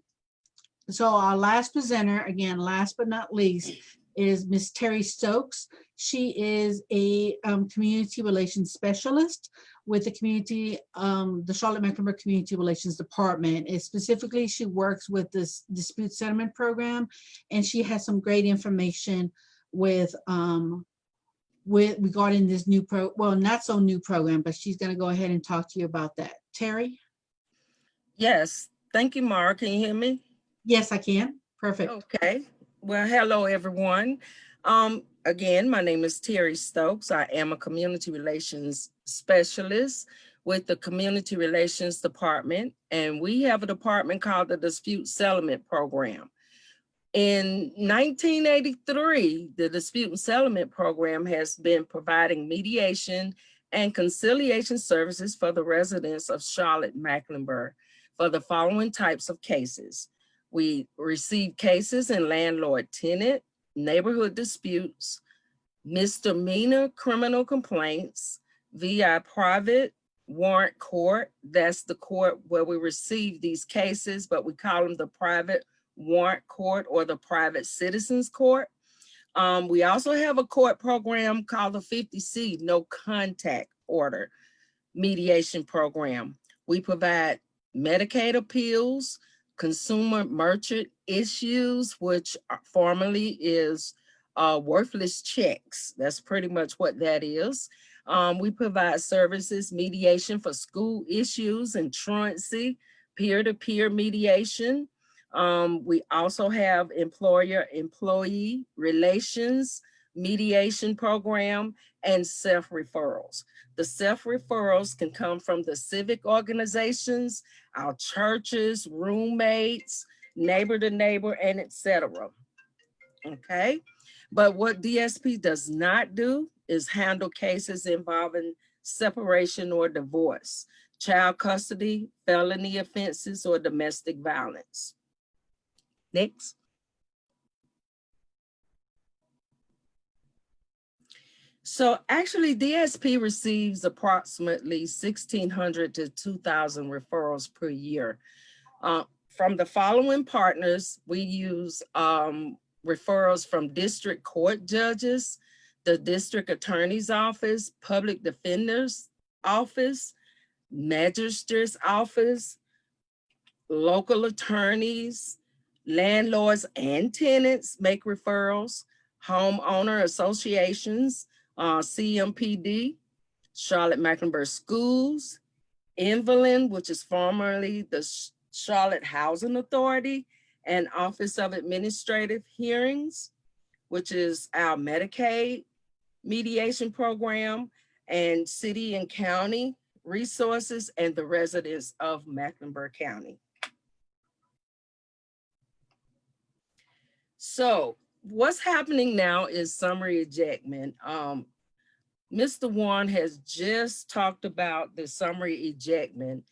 So our last presenter, again, last but not least, is Ms. Terry Stokes. She is a community relations specialist with the community, the Charlotte-Mecklenburg Community Relations Department. And specifically, she works with this dispute settlement program, and she has some great information with regarding this new not so new program, but she's going to go ahead and talk to you about that. Terry? Yes, thank you, Mara. Can you hear me? Yes, I can. Perfect. Okay. Well, hello, everyone. Again, my name is Terry Stokes. I am a community relations specialist with the Community Relations Department, and we have a department called the Dispute Settlement Program. In 1983, the Dispute Settlement Program has been providing mediation and conciliation services for the residents of Charlotte-Mecklenburg for the following types of cases. We receive cases in landlord-tenant, neighborhood disputes, misdemeanor criminal complaints, VI private warrant court. That's the court where we receive these cases, but we call them the private warrant court or the private citizens court. We also have a court program called the 50C, No Contact Order Mediation Program. We provide Medicaid appeals, consumer merchant issues, which formerly is worthless checks. That's pretty much what that is. We provide services, mediation for school issues and truancy, peer-to-peer mediation. We also have employer-employee relations mediation program and self-referrals. The self-referrals can come from the civic organizations, our churches, roommates, neighbor to neighbor, and etc. Okay, but what DSP does not do is handle cases involving separation or divorce, child custody, felony offenses, or domestic violence. Next. So actually DSP receives approximately 1,600 to 2,000 referrals per year. From the following partners, we use referrals from district court judges, the district attorney's office, public defender's office, magistrate's office, local attorneys, landlords and tenants make referrals, homeowner associations, CMPD, Charlotte-Mecklenburg Schools, Evelyn, which is formerly the Charlotte Housing Authority, and Office of Administrative Hearings, which is our Medicaid mediation program, and city and county resources, and the residents of Mecklenburg County. So what's happening now is summary ejectment. Mr. Warren has just talked about the summary ejectment,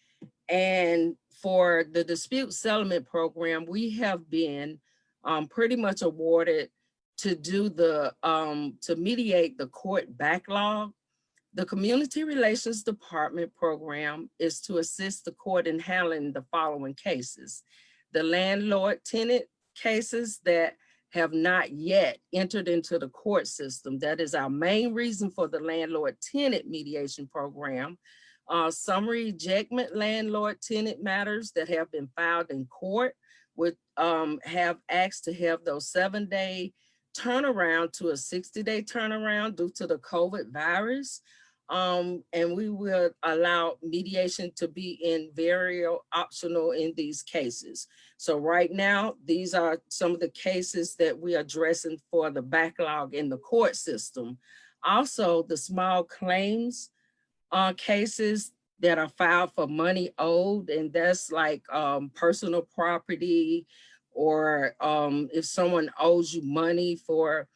and for the dispute settlement program, we have been pretty much awarded to do the to mediate the court backlog. The Community Relations Department program is to assist the court in handling the following cases: the landlord-tenant cases that have not yet entered into the court system. That is our main reason for the landlord-tenant mediation program. Summary ejectment landlord-tenant matters that have been filed in court would have asked to have those 7-day turnaround to a 60-day turnaround due to the COVID virus. And we will allow mediation to be in very optional in these cases. So right now, these are some of the cases that we are addressing for the backlog in the court system. Also, the small claims cases that are filed for money owed, and that's like personal property, or if someone owes you money for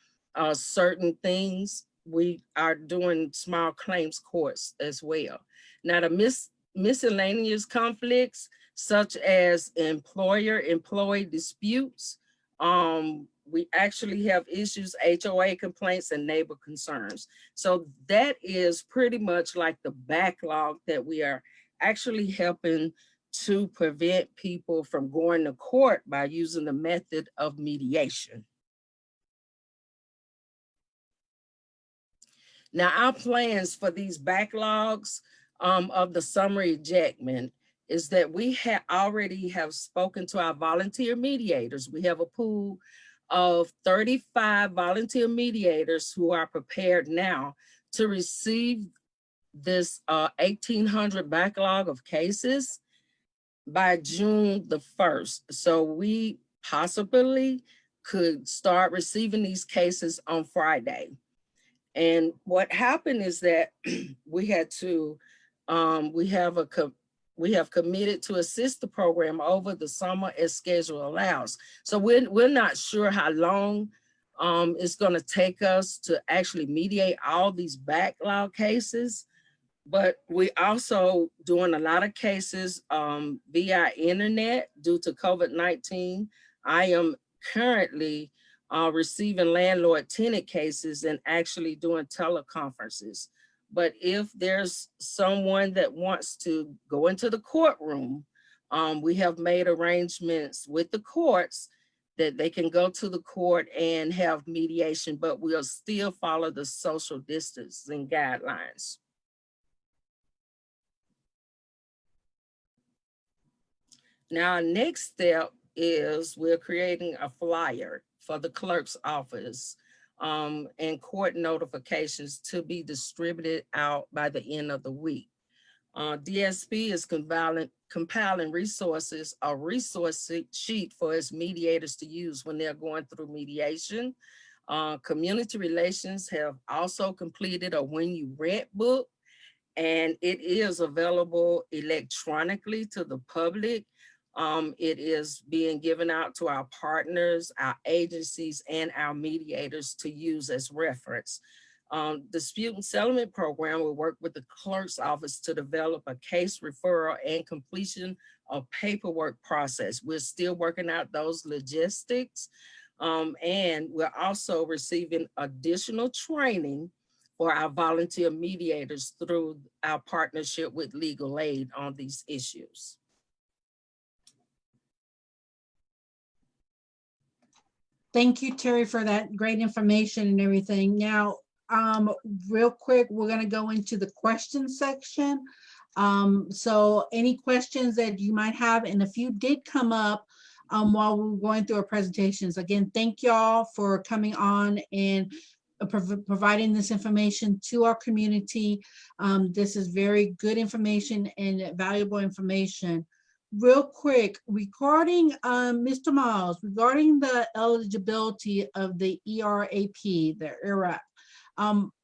certain things, we are doing small claims courts as well. Now the miscellaneous conflicts, such as employer-employee disputes, we actually have issues, HOA complaints, and neighbor concerns. So that is pretty much like the backlog that we are actually helping to prevent people from going to court by using the method of mediation. Now, our plans for these backlogs of the summary ejectment is that we already have spoken to our volunteer mediators. We have a pool of 35 volunteer mediators who are prepared now to receive this 1,800 backlog of cases by June the 1st. So we possibly could start receiving these cases on Friday. And what happened is that we had to, we have committed to assist the program over the summer as schedule allows. So we're not sure how long it's going to take us to actually mediate all these backlog cases, but we also doing a lot of cases via internet due to COVID-19. I am currently receiving landlord-tenant cases and actually doing teleconferences. But if there's someone that wants to go into the courtroom, we have made arrangements with the courts that they can go to the court and have mediation, but we'll still follow the social distancing guidelines. Now, our next step is we're creating a flyer for the clerk's office and court notifications to be distributed out by the end of the week. DSP is compiling resources, a resource sheet for its mediators to use when they're going through mediation. Community Relations have also completed a When You Rent book, and it is available electronically to the public. It is being given out to our partners, our agencies, and our mediators to use as reference. Dispute and Settlement Program will work with the clerk's office to develop a case referral and completion of paperwork process. We're still working out those logistics. And we're also receiving additional training for our volunteer mediators through our partnership with Legal Aid on these issues. Thank you, Terry, for that great information and everything. Now, real quick, we're going to go into the question section. So any questions that you might have, and a few did come up while we were going through our presentations. Again, thank y'all for coming on and providing this information to our community. This is very good information and valuable information. Real quick, regarding Mr. Miles, regarding the eligibility of the ERAP, the ERAP,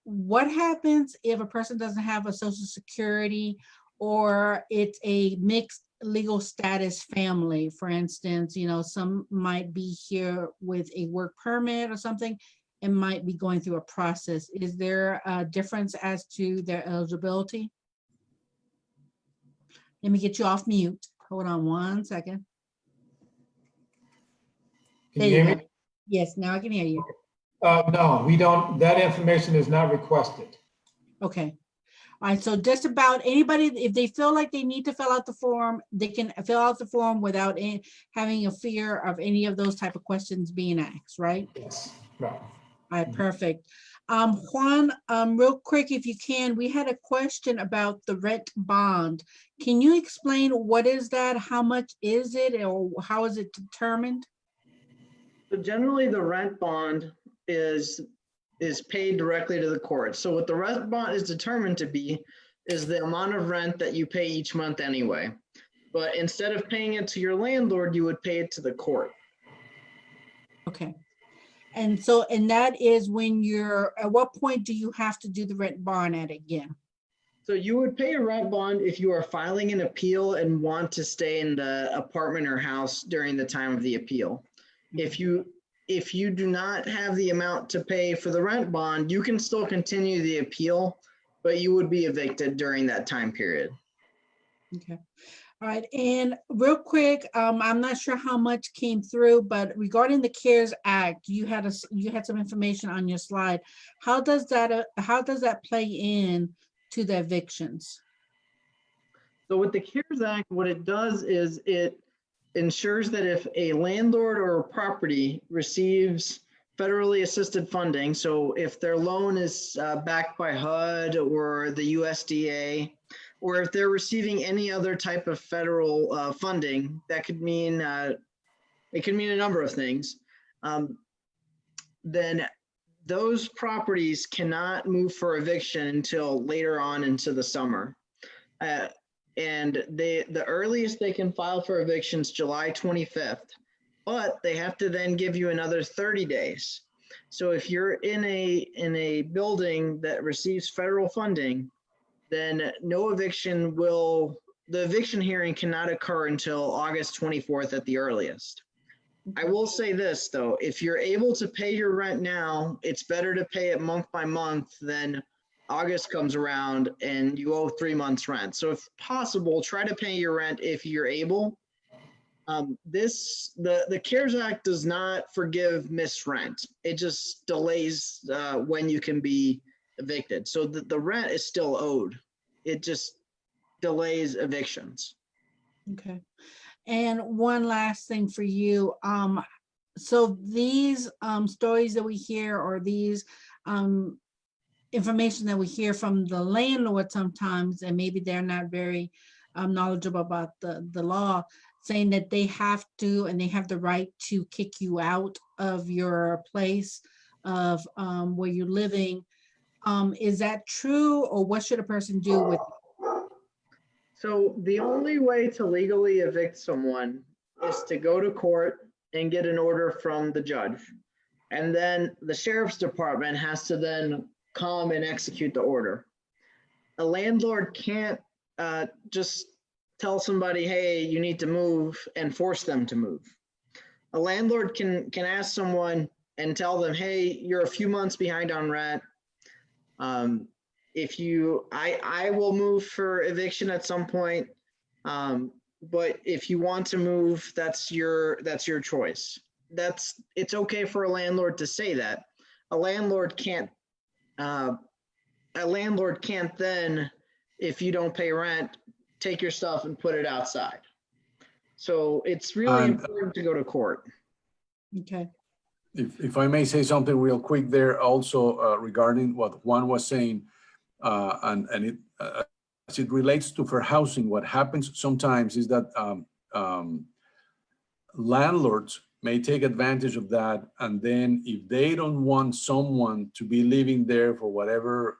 what happens if a person doesn't have a Social Security or it's a mixed legal status family? For instance, you know, some might be here with a work permit or something and might be going through a process. Is there a difference as to their eligibility? Let me get you off mute. Hold on one second. Can you hear There you me? go. Yes, now I can hear you. No, we don't, that information is not requested. Okay. All right, so just about anybody, if they feel like they need to fill out the form, they can fill out the form without having a fear of any of those type of questions being asked, right? Yes, right. All right, perfect. Juan, real quick, if you can, we had a question about the rent bond. Can you explain what is that? How much is it, or how is it determined? So generally, the rent bond is paid directly to the court. So what the rent bond is determined to be is the amount of rent that you pay each month anyway. But instead of paying it to your landlord, you would pay it to the court. Okay. And so, and that is when you're, at what point do you have to do the rent bond at again? So you would pay a rent bond if you are filing an appeal and want to stay in the apartment or house during the time of the appeal. If you do not have the amount to pay for the rent bond, you can still continue the appeal, but you would be evicted during that time period. Okay. All right, and real quick, I'm not sure how much came through, but regarding the CARES Act, you had some information on your slide. How does that play in to the evictions? So with the CARES Act, what it does is it ensures that if a landlord or a property receives federally assisted funding, so if their loan is backed by HUD or the USDA, or if they're receiving any other type of federal funding, that could mean, it can mean a number of things, then those properties cannot move for eviction until later on into the summer. And the earliest they can file for eviction is July 25th, but they have to then give you another 30 days. So if you're in a building that receives federal funding, then the eviction hearing cannot occur until August 24th at the earliest. I will say this though, if you're able to pay your rent now, it's better to pay it month by month than August comes around and you owe 3 months rent. So if possible, try to pay your rent if you're able. The CARES Act does not forgive missed rent. It just delays when you can be evicted. So the rent is still owed. It just delays evictions. Okay. And one last thing for you. so these stories that we hear, or these information that we hear from the landlord sometimes, and maybe they're not very knowledgeable about the law, saying that they have to, and they have the right to kick you out of your place of where you're living. Is that true, or what should a person do with? So the only way to legally evict someone is to go to court and get an order from the judge. And then the sheriff's department has to then come and execute the order. A landlord can't just tell somebody, hey, you need to move, and force them to move. A landlord can ask someone and tell them, hey, you're a few months behind on rent. If you, I will move for eviction at some point. But if you want to move, that's your choice. It's okay for a landlord to say that. A landlord can't then, if you don't pay rent, take your stuff and put it outside. So it's really important to go to court. Okay. If I may say something real quick there also regarding what Juan was saying, and it as it relates to fair housing, what happens sometimes is that landlords may take advantage of that, and then if they don't want someone to be living there for whatever,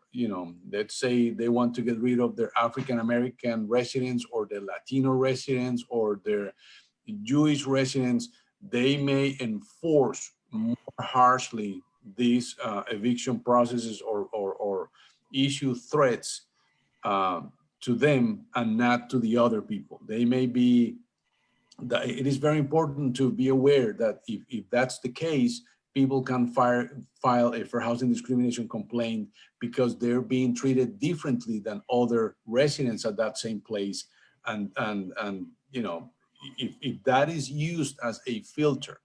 let's say they want to get rid of their African American residents, or their Latino residents, or their Jewish residents, they may enforce more harshly these eviction processes, or issue threats to them and not to the other people. They may be, it is very important to be aware that if that's the case, people can file a fair housing discrimination complaint because they're being treated differently than other residents at that same place. And if that is used as a filter,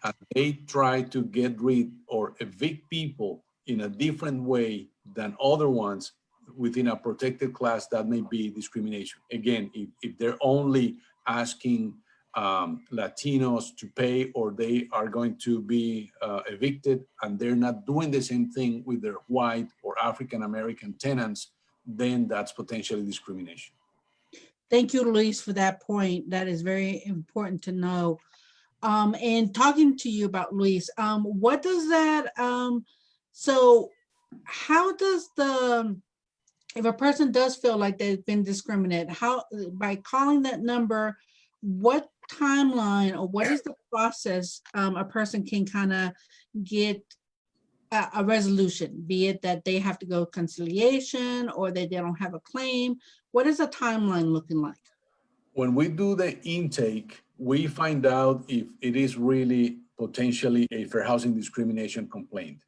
and they try to get rid or evict people in a different way than other ones within a protected class, that may be discrimination. Again, if they're only asking Latinos to pay, or they are going to be evicted, and they're not doing the same thing with their white or African American tenants, then that's potentially discrimination. Thank you, Luis, for that point. That is very important to know. And talking to you about Luis, what does that, so how does if a person does feel like they've been discriminated, how, by calling that number, what timeline, or what is the process a person can kind of get a resolution, be it that they have to go conciliation, or that they don't have a claim? What is the timeline looking like? When we do the intake, we find out if it is really potentially a fair housing discrimination complaint.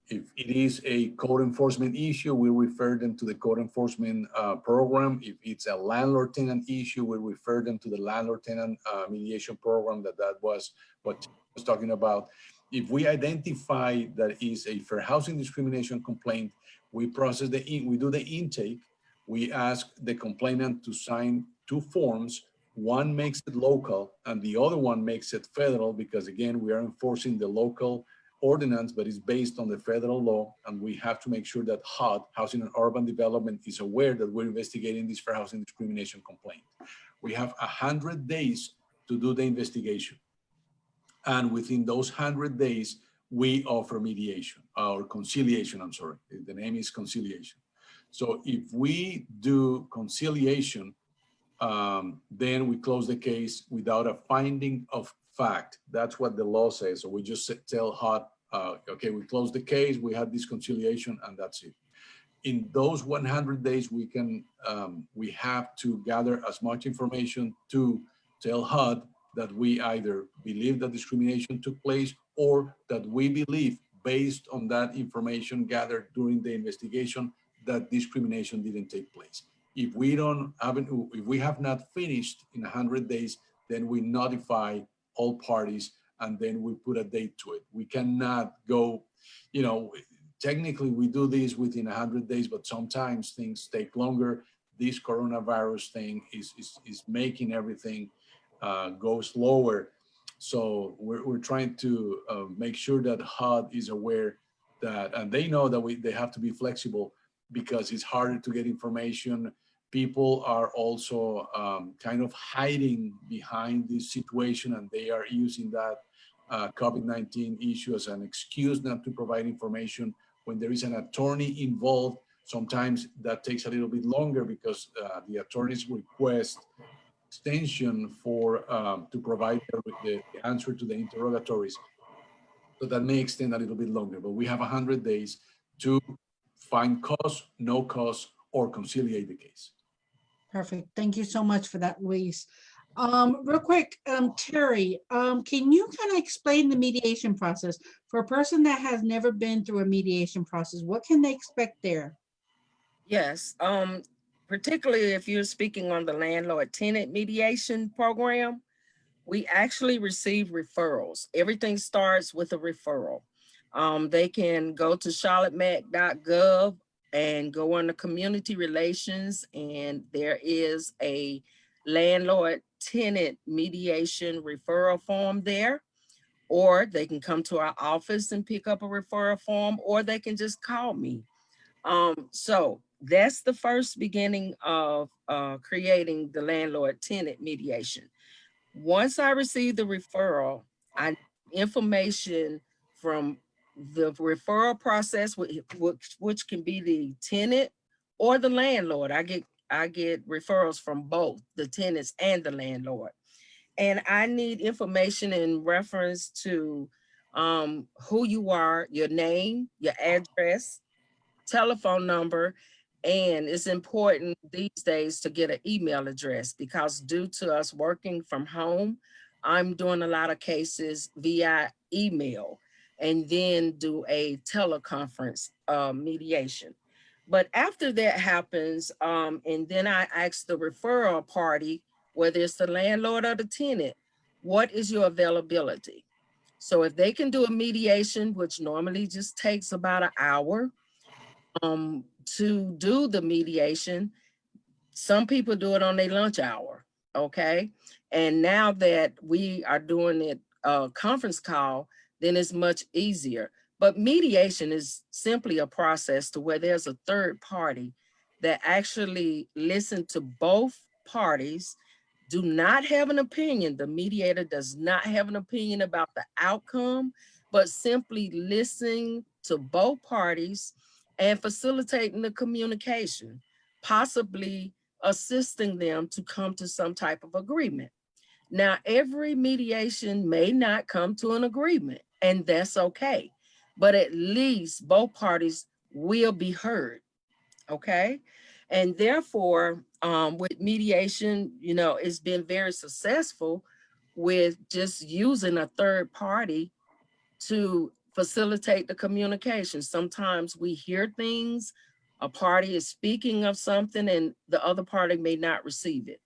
If it is a code enforcement issue, we refer them to the code enforcement program. If it's a landlord-tenant issue, we refer them to the landlord-tenant mediation program. That was what I was talking about. If we identify that is a fair housing discrimination complaint, we process we do the intake. We ask the complainant to sign 2 forms. One makes it local, and the other one makes it federal, because again, we are enforcing the local ordinance, but it's based on the federal law, and we have to make sure that HUD, Housing and Urban Development, is aware that we're investigating this fair housing discrimination complaint. We have 100 days to do the investigation, and within those 100 days, we offer mediation, or conciliation, I'm sorry, the name is conciliation. So if we do conciliation, then we close the case without a finding of fact. That's what the law says. So we just tell HUD, okay, we close the case, we had this conciliation, and that's it. In those 100 days, we have to gather as much information to tell HUD that we either believe that discrimination took place, or that we believe, based on that information gathered during the investigation, that discrimination didn't take place. If we have not finished in 100 days, then we notify all parties, and then we put a date to it. We cannot go, technically we do this within 100 days, but sometimes things take longer. This coronavirus thing is making everything go slower. So we're trying to make sure that HUD is aware that, and they know that they have to be flexible because it's harder to get information. People are also kind of hiding behind this situation, and they are using that COVID-19 issue as an excuse not to provide information. When there is an attorney involved, sometimes that takes a little bit longer because the attorneys request extension for to provide the answer to the interrogatories. So that may extend a little bit longer, but we have 100 days to find cause, no cause, or conciliate the case. Perfect. Thank you so much for that, Luis. Real quick, Terry, can you kind of explain the mediation process for a person that has never been through a mediation process? What can they expect there? Yes, particularly if you're speaking on the landlord-tenant mediation program, we actually receive referrals. Everything starts with a referral. They can go to charlotte-mec.gov and go under community relations, and there is a landlord-tenant mediation referral form there. Or they can come to our office and pick up a referral form, or they can just call me. So that's the first beginning of creating the landlord-tenant mediation. Once I receive the referral, I need information from the referral process, which can be the tenant or the landlord. I get referrals from both the tenants and the landlord. And I need information in reference to who you are, your name, your address, telephone number, and it's important these days to get an email address because due to us working from home, I'm doing a lot of cases via email and then do a teleconference mediation. But after that happens, and then I ask the referral party, whether it's the landlord or the tenant, what is your availability? So if they can do a mediation, which normally just takes about an hour, to do the mediation, some people do it on their lunch hour, okay? And now that we are doing it conference call, then it's much easier. But mediation is simply a process to where there's a third party that actually listen to both parties, do not have an opinion. The mediator does not have an opinion about the outcome, but simply listening to both parties and facilitating the communication, possibly assisting them to come to some type of agreement. Now, every mediation may not come to an agreement, and that's okay, but at least both parties will be heard, okay? And therefore, with mediation, you know, it's been very successful with just using a third party to facilitate the communication. Sometimes we hear things, a party is speaking of something and the other party may not receive it.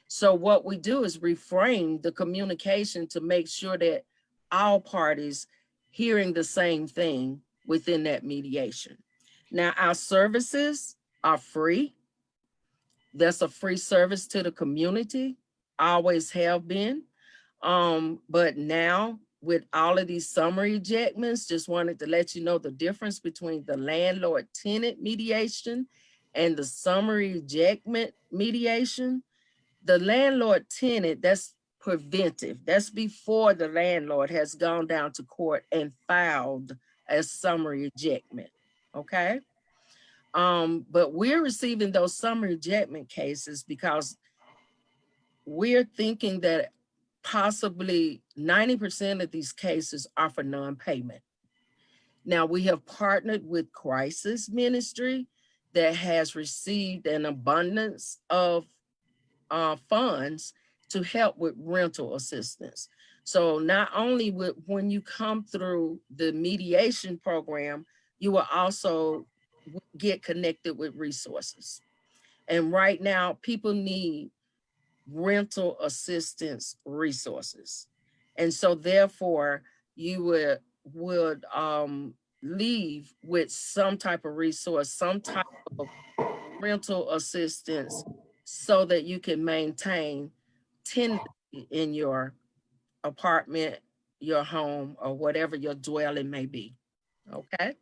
So what we do is reframe the communication to make sure that all parties hearing the same thing within that mediation. Now, our services are free. That's a free service to the community, always have been. But now with all of these summary ejectments, just wanted to let you know the difference between the landlord-tenant mediation and the summary ejectment mediation. The landlord-tenant, that's preventive. That's before the landlord has gone down to court and filed a summary ejectment, okay? But we're receiving those summary ejectment cases because we're thinking that possibly 90% of these cases are for non-payment. Now, we have partnered with Crisis Ministry that has received an abundance of funds to help with rental assistance. So not only when you come through the mediation program, you will also get connected with resources. And right now, people need rental assistance resources. And so therefore, you would leave with some type of resource, some type of rental assistance so that you can maintain tenancy in your apartment, your home, or whatever your dwelling may be. Okay?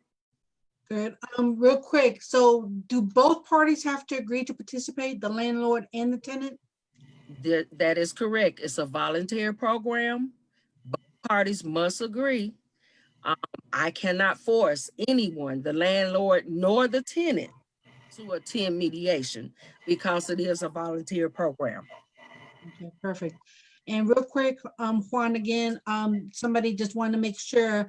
Good. Real quick, so do both parties have to agree to participate, the landlord and the tenant? That is correct. It's a volunteer program. Both parties must agree. I cannot force anyone, the landlord nor the tenant, to attend mediation because it is a volunteer program. Okay, perfect. And real quick, Juan, again, somebody just wanted to make sure,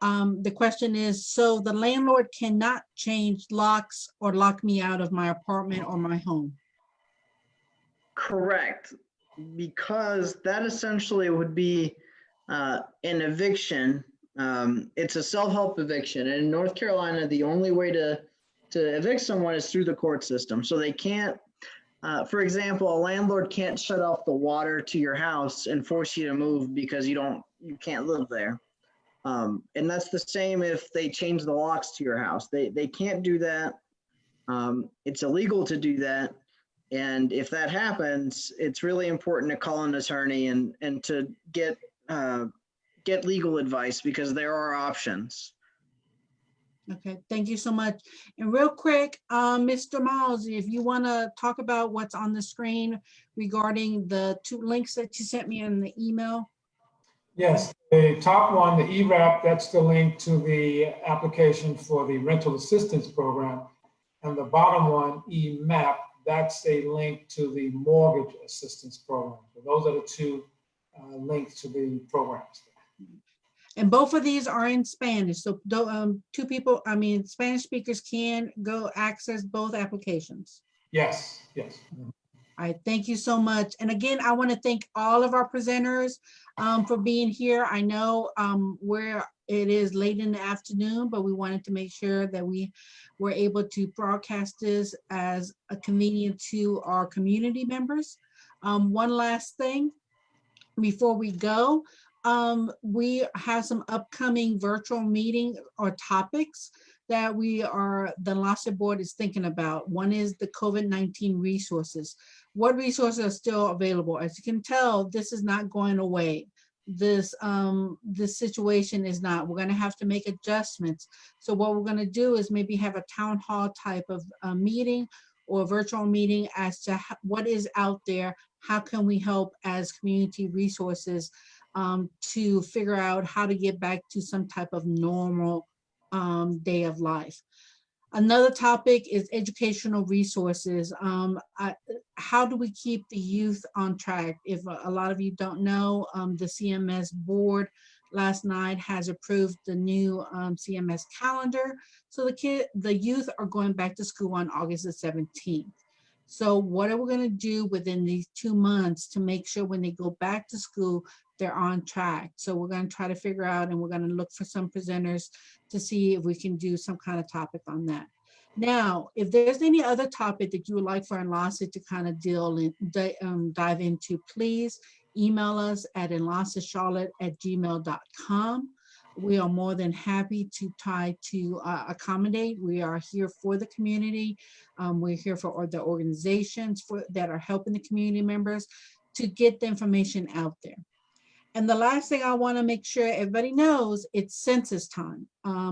the question is, so the landlord cannot change locks or lock me out of my apartment or my home? Correct, because that essentially would be an eviction. It's a self-help eviction, and in North Carolina, the only way to evict someone is through the court system. So they can't, for example, a landlord can't shut off the water to your house and force you to move because you can't live there. And that's the same if they change the locks to your house. They can't do that. It's illegal to do that. And if that happens, it's really important to call an attorney and to get legal advice, because there are options. Okay, thank you so much. And real quick, Mr. Miles, if you want to talk about what's on the screen regarding the 2 links that you sent me in the email. Yes, the top one, the ERAP, that's the link to the application for the rental assistance program. And the bottom one, EMAP, that's a link to the mortgage assistance program. So those are the 2 links to the programs. And both of these are in Spanish. So 2 people, Spanish speakers can go access both applications. Yes, yes. All right, thank you so much. And again, I want to thank all of our presenters for being here. I know where it is late in the afternoon, but we wanted to make sure that we were able to broadcast this as a convenient to our community members. One last thing before we go, we have some upcoming virtual meeting or topics that the Enlace board is thinking about. One is the COVID-19 resources. What resources are still available? As you can tell, this is not going away. This situation is not. We're going to have to make adjustments. So what we're going to do is maybe have a town hall type of meeting or virtual meeting as to what is out there. How can we help as community resources to figure out how to get back to some type of normal day of life. Another topic is educational resources. How do we keep the youth on track? If a lot of you don't know, the CMS board last night has approved the new CMS calendar. So the youth are going back to school on August the 17th. So what are we going to do within these 2 months to make sure when they go back to school, they're on track? So we're going to try to figure out, and we're going to look for some presenters to see if we can do some kind of topic on that. Now, if there's any other topic that you would like for Enlace to kind of dive into, please email us at enlacecharlotte@gmail.com. We are more than happy to try to accommodate. We are here for the community. We're here for the organizations that are helping the community members to get the information out there. And the last thing I want to make sure everybody knows, it's census time.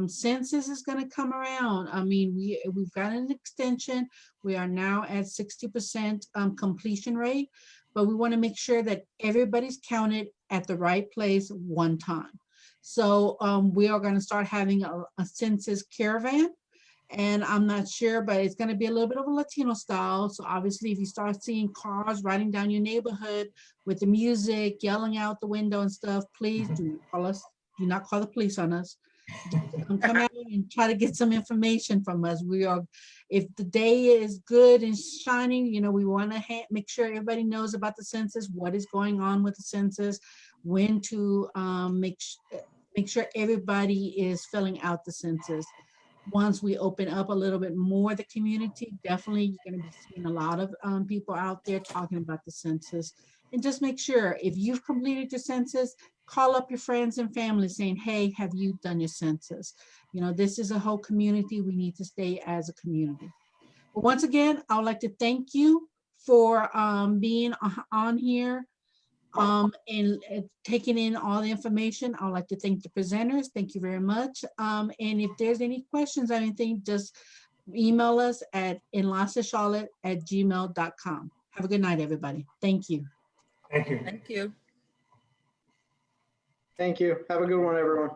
Census is going to come around. I mean, we've got an extension. We are now at 60% completion rate, but we want to make sure that everybody's counted at the right place one time. So we are going to start having a census caravan. And I'm not sure, but it's going to be a little bit of a Latino style. So obviously, if you start seeing cars riding down your neighborhood with the music, yelling out the window and stuff, please do not call us. Do not call the police on us. Come out and try to get some information from us. If the day is good and shining, you know, we want to make sure everybody knows about the census, what is going on with the census, when to make sure everybody is filling out the census. Once we open up a little bit more the community, definitely you're going to be seeing a lot of people out there talking about the census. And just make sure if you've completed your census, call up your friends and family saying, hey, have you done your census? You know, this is a whole community. We need to stay as a community. But once again, I would like to thank you for being on here. and taking in all the information. I'd like to thank the presenters. Thank you very much. And if there's any questions or anything, just email us at enlacecharlotte@gmail.com. Have a good night, everybody. Thank you. Thank you. Thank you. Thank you. Have a good one, everyone.